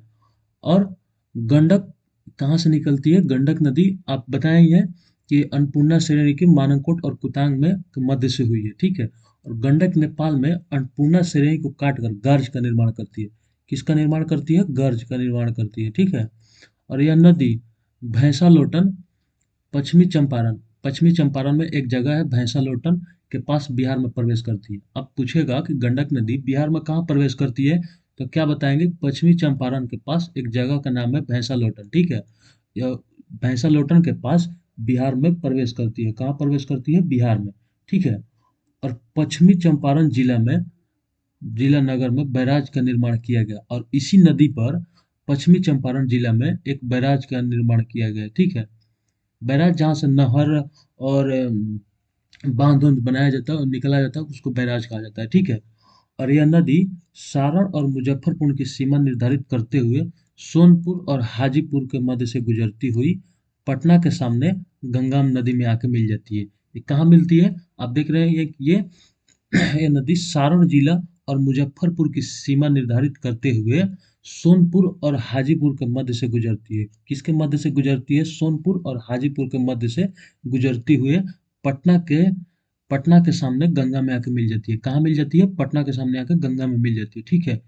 और गंडक कहाँ से निकलती है? गंडक नदी आप बताए ही है कि अन्नपूर्णा श्रेणी के मानंकोट और कुतांग में के मध्य से हुई है। ठीक है। और गंडक नेपाल में अन्नपूर्णा श्रेणी को काटकर गर्ज का निर्माण करती है। किसका निर्माण करती है? गर्ज का निर्माण करती है। ठीक है। और यह नदी भैंसालोटन, पश्चिमी चंपारण में एक जगह है भैंसालोटन के पास बिहार में प्रवेश करती है। अब पूछेगा कि गंडक नदी बिहार में कहाँ प्रवेश करती है, तो क्या बताएंगे? पश्चिमी चंपारण के पास एक जगह का नाम है भैंसालोटन। ठीक है। यह भैंसालोटन के पास बिहार में प्रवेश करती है। कहाँ प्रवेश करती है? बिहार में। ठीक है। और पश्चिमी चंपारण जिला नगर में बैराज का निर्माण किया गया, और इसी नदी पर पश्चिमी चंपारण जिला में एक बैराज का निर्माण किया गया। ठीक है। बैराज जहाँ से नहर और बांध उंध बनाया जाता है और निकला जाता है, उसको बैराज कहा जाता है। ठीक है। और यह नदी सारण और मुजफ्फरपुर की सीमा निर्धारित करते हुए सोनपुर और हाजीपुर के मध्य से गुजरती हुई पटना के सामने गंगा नदी में आके मिल जाती है। ये कहाँ मिलती है? आप देख रहे हैं ये नदी सारण जिला और मुजफ्फरपुर की सीमा निर्धारित करते हुए सोनपुर और हाजीपुर के मध्य से गुजरती है। किसके मध्य से गुजरती है? सोनपुर और हाजीपुर के मध्य से गुजरती हुए पटना के पटना के सामने गंगा में आके मिल जाती है। कहाँ मिल जाती है? पटना के सामने आकर गंगा में मिल जाती है। ठीक है।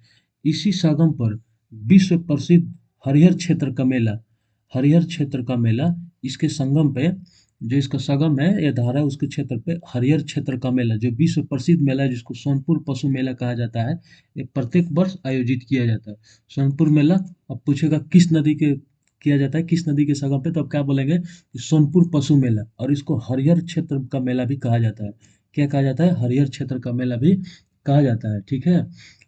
इसी संगम पर विश्व प्रसिद्ध हरिहर क्षेत्र का मेला हरिहर क्षेत्र का मेला इसके संगम पे, जो इसका संगम है, यह धारा है, उसके क्षेत्र पे हरिहर क्षेत्र का मेला, जो विश्व प्रसिद्ध मेला है, जिसको सोनपुर पशु मेला कहा जाता है, ये प्रत्येक वर्ष आयोजित किया जाता है। सोनपुर मेला। अब पूछेगा किस नदी के किया जाता है, किस नदी के संगम पे, तो अब क्या बोलेंगे? सोनपुर पशु मेला। और इसको हरिहर क्षेत्र का मेला भी कहा जाता है। क्या कहा जाता है? हरिहर क्षेत्र का मेला भी कहा जाता है। ठीक है।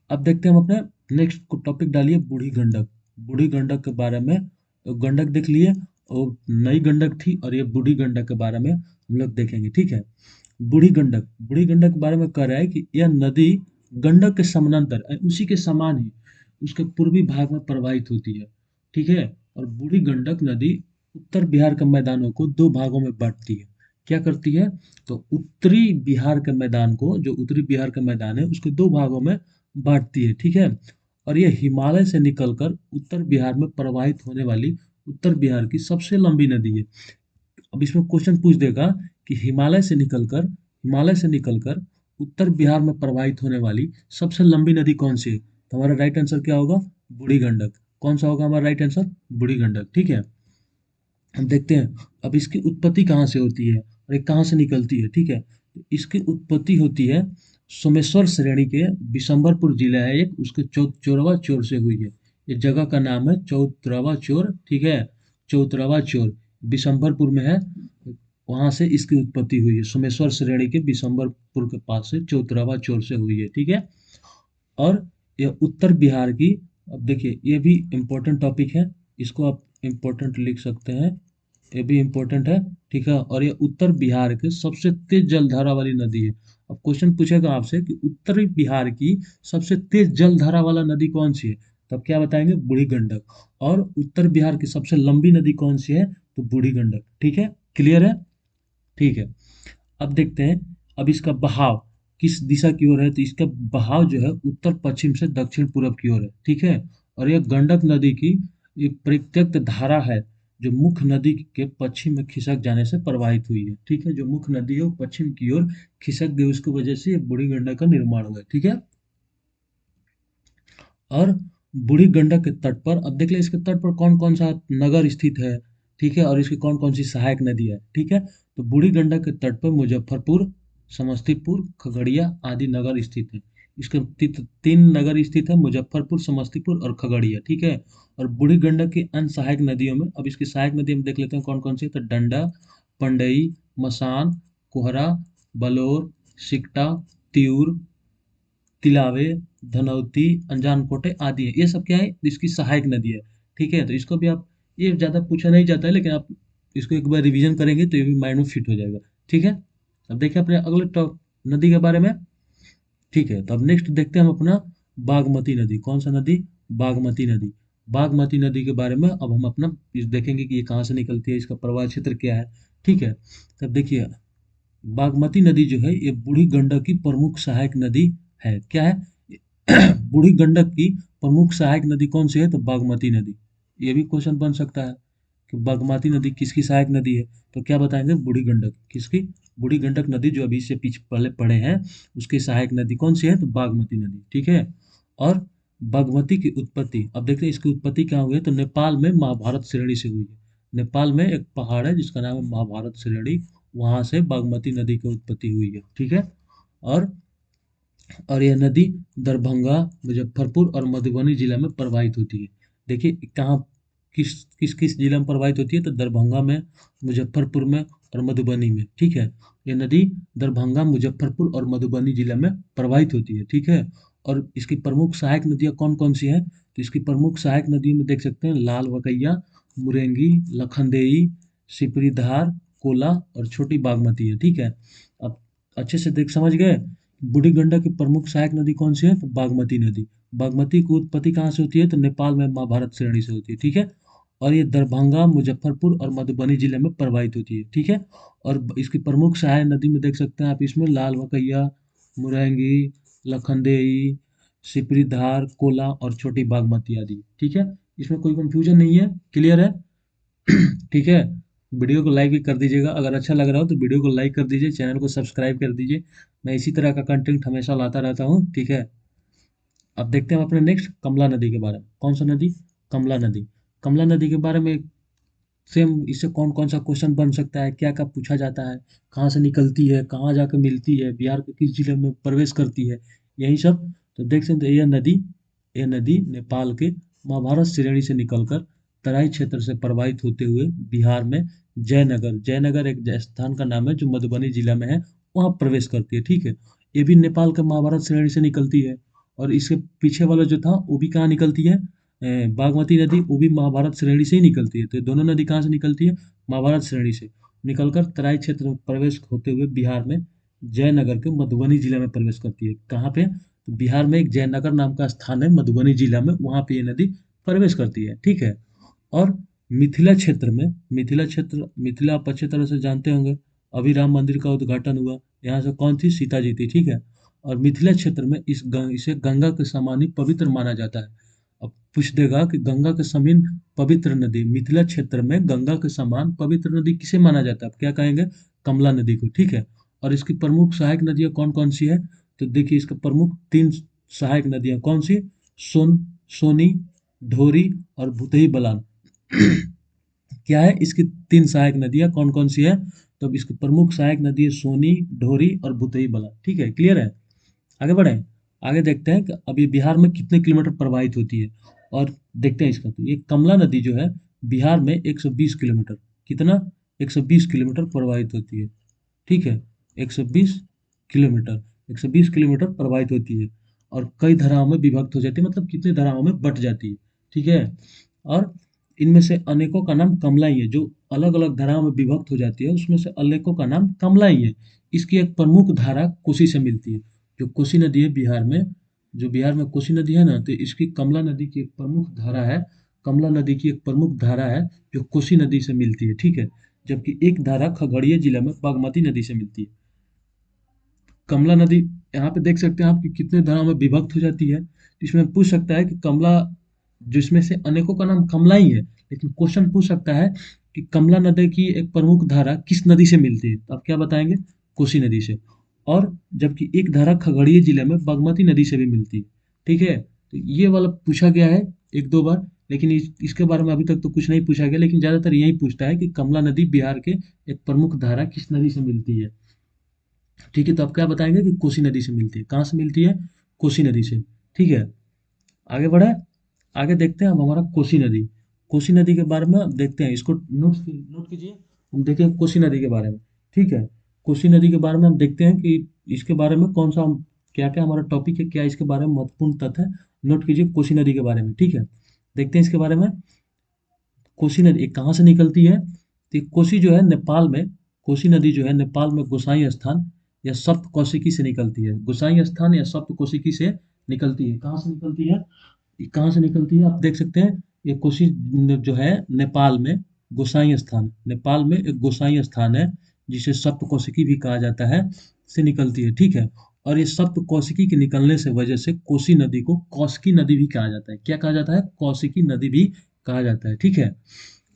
अब देखते हैं हम अपने नेक्स्ट टॉपिक डालिए, बूढ़ी गंडक। बूढ़ी गंडक के बारे में, गंडक देख लिए, और नई गंडक थी, और ये बूढ़ी गंडक के बारे में हम लोग देखेंगे। ठीक है। बूढ़ी गंडक के बारे में कह रहा है कि यह नदी गंडक के समानांतर, उसी के समान ही उसके पूर्वी भाग में प्रवाहित होती है। ठीक है। और बूढ़ी गंडक नदी उत्तर बिहार के मैदानों को दो भागों में बांटती है। क्या करती है? तो उत्तरी बिहार के मैदान को, जो उत्तरी बिहार का मैदान है, उसको दो भागों में बांटती है। ठीक है। और यह हिमालय से निकलकर उत्तर बिहार में प्रवाहित होने वाली उत्तर बिहार की सबसे लंबी नदी है। अब इसमें क्वेश्चन पूछ देगा कि हिमालय से निकलकर उत्तर बिहार में प्रवाहित होने वाली सबसे लंबी नदी कौन सी है? तो हमारा राइट आंसर क्या होगा? बूढ़ी गंडक। कौन सा होगा हमारा राइट आंसर? बूढ़ी गंडक। ठीक है। हम देखते हैं अब इसकी उत्पत्ति कहाँ से होती है और ये कहाँ से निकलती है। ठीक है। तो इसकी उत्पत्ति होती है सोमेश्वर श्रेणी के बिशंबरपुर जिला है एक, उसके चौतरवा चोर से हुई है। ये जगह का नाम है चौतरवा चोर। ठीक है। चौतरवा चोर बिशंबरपुर में है, वहां से इसकी उत्पत्ति हुई है। सोमेश्वर श्रेणी के बिशंबरपुर के पास से चौतरवा चोर से हुई है। ठीक है। और यह उत्तर बिहार की, अब देखिए ये भी इम्पोर्टेंट टॉपिक है, इसको आप इम्पोर्टेंट लिख सकते हैं, ये भी इम्पोर्टेंट है। ठीक है। और ये उत्तर बिहार के सबसे तेज जलधारा वाली नदी है। अब क्वेश्चन पूछेगा आपसे कि उत्तरी बिहार की सबसे तेज जल धारा वाला नदी कौन सी है, तब क्या बताएंगे, बूढ़ी गंडक। और उत्तर बिहार की सबसे लंबी नदी कौन सी है, तो बूढ़ी गंडक। ठीक है, क्लियर है। ठीक है, अब देखते हैं, अब इसका बहाव किस दिशा की ओर है, तो इसका बहाव जो है उत्तर पश्चिम से दक्षिण पूर्व की ओर है। ठीक है, और यह गंडक नदी की एक परित्यक्त धारा है, जो मुख्य नदी के पश्चिम में खिसक जाने से प्रवाहित हुई है। ठीक है, जो मुख्य नदी है वो पश्चिम की ओर खिसक गई, उसकी वजह से ये बूढ़ी गंडक का निर्माण हुआ है। ठीक है, और बूढ़ी गंडक के तट पर अब देख ले, इसके तट पर कौन कौन सा नगर स्थित है। ठीक है, और इसकी कौन कौन सी सहायक नदी है। ठीक है, तो बूढ़ी गंडक के तट पर मुजफ्फरपुर, समस्तीपुर, खगड़िया आदि नगर स्थित है। इसके तीन नगर स्थित है, मुजफ्फरपुर, समस्तीपुर और खगड़िया। ठीक है, और बूढ़ी गंडक की अन्य सहायक नदियों में, अब इसकी सहायक नदी में देख लेते हैं कौन कौन सी है, तो डंडा, पंडई, मसान, कोहरा, बलौर, सिकटा, तिऊर, तिलावे, धनौती, अनजानकोटे आदि है। ये सब क्या है, इसकी सहायक नदी है। ठीक है, तो इसको भी आप, ये ज़्यादा पूछा नहीं जाता है, लेकिन आप इसको एक बार रिवीजन करेंगे तो ये भी माइंड में फिट हो जाएगा। ठीक है, अब देखिए अपने अगले टॉप नदी के बारे में। ठीक है, तो अब नेक्स्ट देखते हैं हम अपना बागमती नदी। कौन सा नदी, बागमती नदी। बागमती नदी के बारे में अब हम अपना इस देखेंगे कि ये कहाँ से निकलती है, इसका प्रवाह क्षेत्र क्या है। ठीक है, तब देखिए, बागमती नदी जो है ये बूढ़ी गंडक की प्रमुख सहायक नदी है। क्या है, बूढ़ी गंडक की प्रमुख सहायक नदी कौन सी है, तो बागमती नदी। ये भी क्वेश्चन बन सकता है कि बागमती नदी किसकी सहायक नदी है, तो क्या बताएंगे, बूढ़ी गंडक। किसकी, बूढ़ी गंडक नदी जो अभी से पीछे पहले पढ़े हैं, उसकी सहायक नदी कौन सी है, तो बागमती नदी। ठीक है, और बागमती की उत्पत्ति, अब देखते हैं इसकी उत्पत्ति कहाँ हुई है, तो नेपाल में महाभारत श्रेणी से हुई है। नेपाल में एक पहाड़ है जिसका नाम है महाभारत श्रेणी, वहां से बागमती नदी की उत्पत्ति हुई है। ठीक है, और यह नदी दरभंगा, मुजफ्फरपुर और मधुबनी जिला में प्रवाहित होती है। देखिए कहाँ, किस किस किस जिला में प्रवाहित होती है, तो दरभंगा में, मुजफ्फरपुर में और मधुबनी में। ठीक है, ये नदी दरभंगा, मुजफ्फरपुर और मधुबनी जिला में प्रवाहित होती है। ठीक है, और इसकी प्रमुख सहायक नदियाँ कौन कौन सी हैं, तो इसकी प्रमुख सहायक नदियों में देख सकते हैं लाल बकैया, मुरेंगी, लखनदेई, सिपरीधार, कोला और छोटी बागमती है। ठीक है, अब अच्छे से देख समझ गए। बूढ़ी गंडक की प्रमुख सहायक नदी कौन सी है, तो बागमती नदी। बागमती की उत्पत्ति कहाँ से होती है, तो नेपाल में महाभारत श्रेणी से होती है। ठीक है, और ये दरभंगा, मुजफ्फरपुर और मधुबनी जिले में प्रवाहित होती है। ठीक है, और इसकी प्रमुख सहायक नदी में देख सकते हैं आप, इसमें लाल बकैया, मुरैंगी, लखनदेई, सिपरीधार, कोला और छोटी बागमती आदि। ठीक है, इसमें कोई कंफ्यूजन नहीं है, क्लियर है। ठीक है, वीडियो को लाइक भी कर दीजिएगा, अगर अच्छा लग रहा हो तो वीडियो को लाइक कर दीजिए, चैनल को सब्सक्राइब कर दीजिए। मैं इसी तरह का कंटेंट हमेशा लाता रहता हूँ। ठीक है, अब देखते हैं हम अपने नेक्स्ट कमला नदी के बारे में। कौन सा नदी, कमला नदी। कमला नदी के बारे में सेम, इससे कौन कौन सा क्वेश्चन बन सकता है, क्या क्या पूछा जाता है, कहाँ से निकलती है, कहाँ जाकर मिलती है, बिहार के किस जिले में प्रवेश करती है, यही सब। तो देख सकते हैं यह नदी नेपाल के महाभारत श्रेणी से निकलकर तराई क्षेत्र से प्रवाहित होते हुए बिहार में जयनगर, जयनगर एक स्थान का नाम है जो मधुबनी जिला में है, वहाँ प्रवेश करती है। ठीक है, ये भी नेपाल के महाभारत श्रेणी से निकलती है। और इसके पीछे वाला जो था वो भी कहाँ निकलती है, बागमती नदी, वो भी महाभारत श्रेणी से ही निकलती है। तो ये दोनों नदी कहाँ से निकलती है, महाभारत श्रेणी से निकलकर तराई क्षेत्र में प्रवेश होते हुए बिहार में जयनगर के मधुबनी जिला में प्रवेश करती है। कहाँ पे, तो बिहार में एक जयनगर नाम का स्थान है मधुबनी जिला में, वहाँ पे ये नदी प्रवेश करती है। ठीक है, और मिथिला क्षेत्र में, मिथिला क्षेत्र, मिथिला आप अच्छे तरह से जानते होंगे, अभी राम मंदिर का उद्घाटन हुआ, यहाँ से कौन थी, सीता जी थी। ठीक है, और मिथिला क्षेत्र में इसे गंगा के समान ही पवित्र माना जाता है। अब पूछ देगा कि गंगा के समान पवित्र नदी, मिथिला क्षेत्र में गंगा के समान पवित्र नदी किसे माना जाता है, आप क्या कहेंगे, कमला नदी को। ठीक है, और इसकी प्रमुख सहायक नदियाँ कौन कौन सी है, तो देखिए इसका प्रमुख तीन सहायक नदियाँ कौन सी, सोनी, ढोरी और भूतही बलान। क्या है, इसकी तीन सहायक नदियाँ कौन कौन सी है, तो अब इसकी प्रमुख सहायक नदी है सोनी, ढोरी और भूतही बलान। ठीक है, क्लियर है। आगे बढ़े, आगे देखते हैं कि अभी बिहार में कितने किलोमीटर प्रवाहित होती है, और देखते हैं इसका। तो ये कमला नदी जो है बिहार में 120 किलोमीटर, कितना, 120 किलोमीटर प्रवाहित होती है। ठीक है, 120 किलोमीटर, 120 किलोमीटर प्रवाहित होती है, और कई धाराओं में विभक्त हो जाती है, मतलब कितने धाराओं में बट जाती है। ठीक है, और इनमें से अनेकों का नाम कमला ही है। जो अलग अलग धाराओं में विभक्त हो जाती है उसमें से अनेकों का नाम कमला ही है। इसकी एक प्रमुख धारा कोसी से मिलती है। जो कोसी नदी है बिहार में, जो बिहार में कोसी नदी है ना, तो इसकी कमला नदी की एक प्रमुख धारा है। कमला नदी की एक प्रमुख धारा है जो कोसी नदी से मिलती है, ठीक है। जबकि एक धारा खगड़िया जिला में बागमती नदी से मिलती है। कमला नदी, यहाँ पे देख सकते हैं आप कि कितने धाराओं में विभक्त हो जाती है। इसमें पूछ सकता है कि कमला, जिसमें से अनेकों का नाम कमला ही है, लेकिन क्वेश्चन पूछ सकता है कि कमला नदी की एक प्रमुख धारा किस नदी से मिलती है, तो आप क्या बताएंगे? कोसी नदी से। और जबकि एक धारा खगड़िया जिले में बागमती नदी से भी मिलती है, ठीक है। तो ये वाला पूछा गया है एक दो बार, लेकिन इसके बारे में अभी तक तो कुछ नहीं पूछा गया, लेकिन ज्यादातर यही पूछता है कि कमला नदी बिहार के एक प्रमुख धारा किस नदी से मिलती है, ठीक है। तो आप क्या बताएंगे कि कोसी नदी से मिलती है। कहाँ से मिलती है? कोसी नदी से, ठीक है। आगे बढ़े, आगे देखते हैं अब हमारा कोसी नदी। कोसी नदी के बारे में अब देखते हैं, इसको नोट कीजिए। हम देखें कोसी नदी के बारे में, ठीक है। कोसी नदी के बारे में हम देखते हैं कि इसके बारे में कौन सा क्या क्या हमारा टॉपिक है, क्या इसके बारे में महत्वपूर्ण तथ्य है। नोट कीजिए कोसी नदी के बारे में, ठीक है। देखते हैं इसके बारे में। कोसी नदी कहाँ से निकलती है? तो कोसी जो है नेपाल में, कोसी नदी जो है नेपाल में गोसाई स्थान या सप्त कौशिकी से निकलती है। गोसाई स्थान या सप्त कौशिकी से निकलती है। कहाँ से निकलती है? ये कहाँ से निकलती है आप देख सकते हैं। ये कोसी जो है नेपाल में गोसाई स्थान, नेपाल में एक गोसाई स्थान है जिसे सप्त कौशिकी भी कहा जाता है, से निकलती है, ठीक है। और ये सप्त कौशिकी के निकलने से वजह से कोसी नदी को कौशिकी नदी भी कहा जाता है। क्या कहा जाता है? कौशिकी नदी भी कहा जाता है, ठीक है।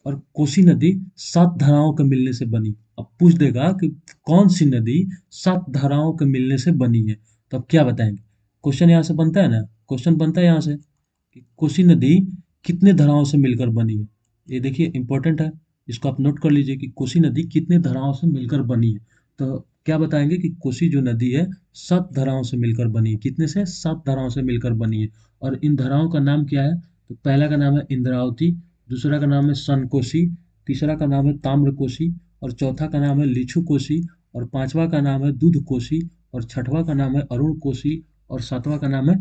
और कोसी नदी 7 धाराओं के मिलने से बनी। अब पूछ देगा कि कौन सी नदी 7 धाराओं के मिलने से बनी है, तो अब क्या बताएंगे? क्वेश्चन यहाँ से बनता है ना, क्वेश्चन बनता है यहाँ से कि कोसी नदी कितने धाराओं से मिलकर बनी है। ये देखिए इंपॉर्टेंट है, इसको आप नोट कर लीजिए कि कोसी नदी कितने धाराओं से मिलकर बनी है। तो क्या बताएंगे कि कोसी जो नदी है 7 धाराओं से मिलकर बनी है। कितने से? 7 धाराओं से मिलकर बनी है। और इन धाराओं का नाम क्या है? तो पहला का नाम है इंद्रावती, दूसरा का नाम है सनकोशी, तीसरा का नाम है ताम्रकोशी, और चौथा का नाम है लिच्छू कोशी, और पांचवा का नाम है दूध कोशी, और छठवां का नाम है अरुण कोशी, और सातवां का नाम है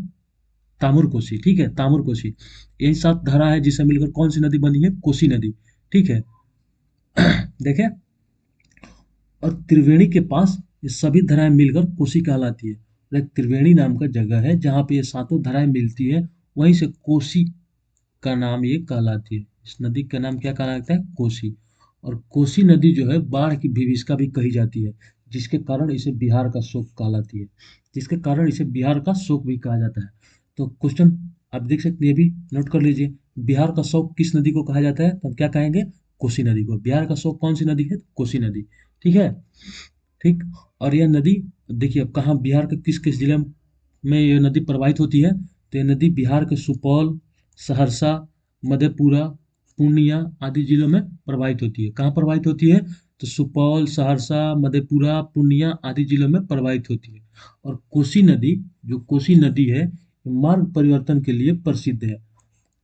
तामुर कोसी, ठीक है, तामुर कोसी। यही 7 धारा है जिससे मिलकर कौन सी नदी बनी है? कोसी नदी, ठीक है। देखें, और त्रिवेणी के पास ये सभी धाराएं मिलकर कोसी कहलाती है। और एक त्रिवेणी नाम का जगह है जहाँ पे ये सातों धाराएं मिलती है, वहीं से कोसी का नाम ये कहलाती है। इस नदी का नाम क्या कहलाता है? कोसी। और कोसी नदी जो है बाढ़ की विभीषिका भी कही जाती है, जिसके कारण इसे बिहार का शोक कहलाती है, जिसके कारण इसे बिहार का शोक भी कहा जाता है। तो क्वेश्चन आप देख सकते हैं, ये भी नोट कर लीजिए। बिहार का शोक किस नदी को कहा जाता है? तो हम क्या कहेंगे? कोसी नदी को। बिहार का शोक कौन सी नदी है? कोसी नदी, ठीक है, ठीक। और यह नदी, देखिए अब कहाँ बिहार के किस किस जिले में ये नदी प्रवाहित होती है। तो ये नदी बिहार के सुपौल, सहरसा, मधेपुरा, पूर्णिया आदि जिलों में प्रवाहित होती है। कहाँ प्रवाहित होती है? तो सुपौल, सहरसा, मधेपुरा, पूर्णिया आदि जिलों में प्रवाहित होती है। और कोसी नदी, जो कोसी नदी है, मार्ग परिवर्तन के लिए प्रसिद्ध है।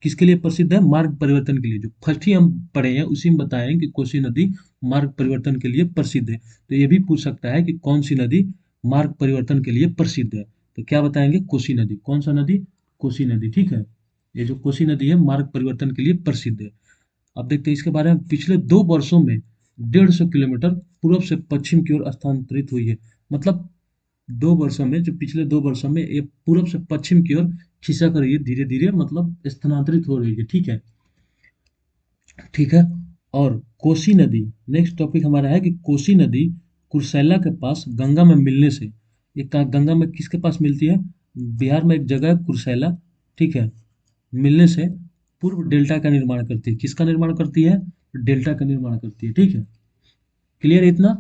किसके लिए प्रसिद्ध है? मार्ग परिवर्तन के लिए। जो फर्स्ट ही हम पढ़े हैं उसी में बताएं कि कोसी नदी मार्ग परिवर्तन के लिए प्रसिद्ध है। तो ये भी पूछ सकता है कि कौन सी नदी मार्ग परिवर्तन के लिए प्रसिद्ध है, तो क्या बताएंगे? कोसी नदी। कौन सा नदी? कोसी नदी, ठीक है। ये जो कोसी नदी है मार्ग परिवर्तन के लिए प्रसिद्ध है। अब देखते हैं इसके बारे में। पिछले 2 वर्षों में 150 किलोमीटर पूर्व से पश्चिम की ओर स्थानांतरित हुई है। मतलब 2 वर्षों में, जो पिछले 2 वर्षों में ये पूर्व से पश्चिम की ओर खिसक रही है, धीरे धीरे मतलब स्थानांतरित हो रही है, ठीक है, ठीक है। और कोसी नदी, नेक्स्ट टॉपिक हमारा है कि कोसी नदी कुर्सेला के पास गंगा में मिलने से, ये कहाँ गंगा में किसके पास मिलती है? बिहार में एक जगह है कुर्सेला, ठीक है, मिलने से पूर्व डेल्टा का निर्माण करती है। किसका निर्माण करती है? डेल्टा का निर्माण करती है, ठीक है। क्लियर है इतना?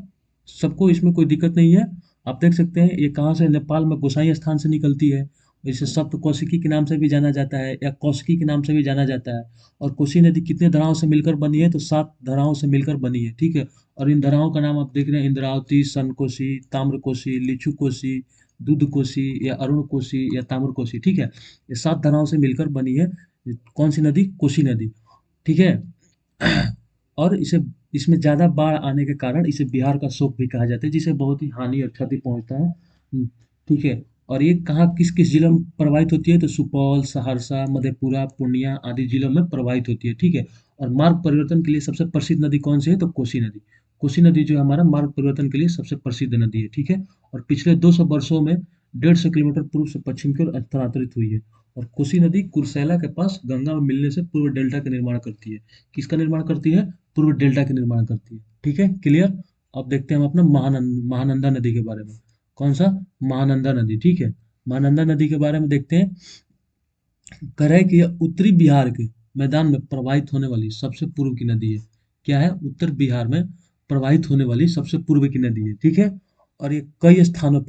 सबको इसमें कोई दिक्कत नहीं है। आप देख सकते हैं ये कहाँ से, नेपाल में गोसाई स्थान से निकलती है। इसे सप्त कौशिकी के नाम से भी जाना जाता है या कौशिकी के नाम से भी जाना जाता है। और कोसी नदी कितने धाराओं से मिलकर बनी है? तो 7 धाराओं से मिलकर बनी है, ठीक है। और इन धाराओं का नाम आप देख रहे हैं, इंद्रावती, सनकोशी, ताम्रकोशी, लिच्छू कोशी, दूध कोशी या अरुण कोशी या ताम्र कोशी, ठीक है। ये 7 धाराओं से मिलकर बनी है। कौन सी नदी? कोसी नदी, ठीक है। और इसे, इसमें ज़्यादा बाढ़ आने के कारण इसे बिहार का शोक भी कहा जाता है, जिसे बहुत ही हानि और क्षति पहुंचता है, ठीक है। और ये कहाँ किस किस जिलों में प्रवाहित होती है? तो सुपौल, सहरसा, मधेपुरा, पूर्णिया आदि जिलों में प्रवाहित होती है, ठीक है। और मार्ग परिवर्तन के लिए सबसे प्रसिद्ध नदी कौन सी है? तो कोसी नदी। कोसी नदी जो है हमारा मार्ग परिवर्तन के लिए सबसे प्रसिद्ध नदी है, ठीक है। और पिछले 200 वर्षों में 150 किलोमीटर पूर्व से पश्चिम की ओर स्थानांतरित हुई है। और कोसी नदी कुर्सेला के पास गंगा में मिलने से पूर्व डेल्टा का निर्माण करती है। किसका निर्माण करती है? पूर्व डेल्टा का निर्माण करती है, ठीक है, क्लियर। अब देखते हैं हम अपना महानंदा नदी के बारे में। कौन सा? महानंदा नदी, ठीक है। महानंदा नदी के बारे में देखते हैं। कह रहा है कि यह उत्तरी बिहार के मैदान में प्रवाहित होने वाली सबसे पूर्व की नदी है। क्या है? उत्तर बिहार में प्रवाहित होने वाली सबसे पूर्व की नदी है, ठीक है। और ये कई स्थानों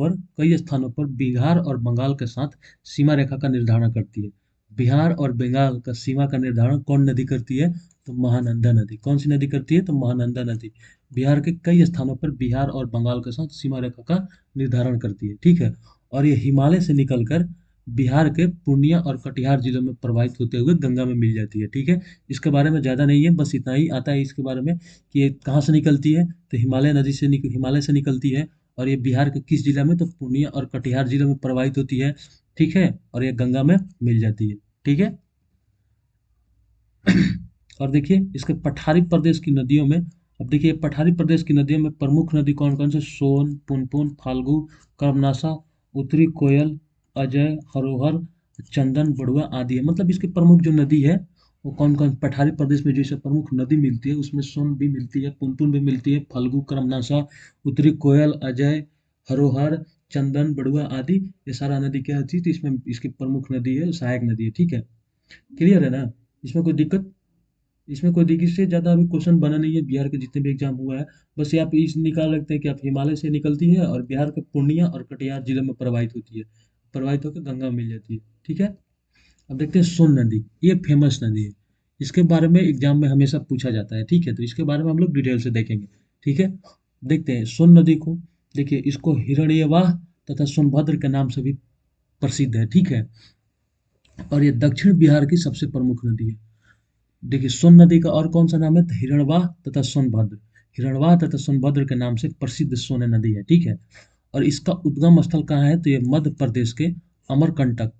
पर बिहार और बंगाल के साथ सीमा रेखा का निर्धारण करती है। बिहार और बंगाल का सीमा का निर्धारण कौन नदी करती है? तो महानंदा नदी। कौन सी नदी करती है? तो महानंदा नदी बिहार के कई स्थानों पर बिहार और बंगाल के साथ सीमा रेखा का निर्धारण करती है, ठीक है। और ये हिमालय से निकलकर बिहार के पूर्णिया और कटिहार जिलों में प्रवाहित होते हुए गंगा में मिल जाती है, ठीक है। इसके बारे में ज़्यादा नहीं है, बस इतना ही आता है इसके बारे में कि ये कहाँ से निकलती है? तो हिमालय से निकलती है। और ये बिहार के किस जिला में? तो पूर्णिया और कटिहार जिलों में प्रवाहित होती है, ठीक है। और ये गंगा में मिल जाती है, ठीक है। और देखिए इसके पठारी प्रदेश की नदियों में, अब देखिए पठारी प्रदेश की नदियों में प्रमुख नदी कौन कौन से? सोन, पुनपुन, फाल्गु, कर्मनाशा, उत्तरी कोयल, अजय, हरोहर, चंदन, बड़ुआ आदि है। मतलब इसकी प्रमुख जो नदी है वो कौन कौन? पठारी प्रदेश में जैसे प्रमुख नदी मिलती है उसमें सोन भी मिलती है, पुनपुन भी मिलती है, फल्गु, कर्मनाशा, उत्तरी कोयल, अजय, हरोहर, चंदन, बड़ुआ आदि, ये सारा नदी क्या होती है? तो इसमें इसकी प्रमुख नदी है, सहायक नदी है, ठीक है। क्लियर है ना? इसमें कोई दिक्कत? इसमें कोई देखिए इससे ज़्यादा अभी क्वेश्चन बना नहीं है बिहार के जितने भी एग्जाम हुआ है। बस ये आप इस निकाल रखते हैं कि आप हिमालय से निकलती है और बिहार के पूर्णिया और कटिहार जिले में प्रवाहित होती है, प्रवाहित होकर गंगा में मिल जाती है, ठीक है। अब देखते हैं सोन नदी। ये फेमस नदी है, इसके बारे में एग्जाम में हमेशा पूछा जाता है, ठीक है। तो इसके बारे में हम लोग डिटेल से देखेंगे, ठीक है। देखते हैं सोन नदी को। देखिए इसको हिरण्यवाह तथा सोनभद्र के नाम से भी प्रसिद्ध है, ठीक है। और ये दक्षिण बिहार की सबसे प्रमुख नदी है। देखिए सोन नदी का और कौन सा नाम है? तो हिरणवाह तथा सोनभद्र। हिरणवाह तथा सोनभद्र के नाम से प्रसिद्ध सोन नदी है, ठीक है। और इसका उद्गम स्थल कहाँ है? तो ये मध्य प्रदेश के अमरकंटक,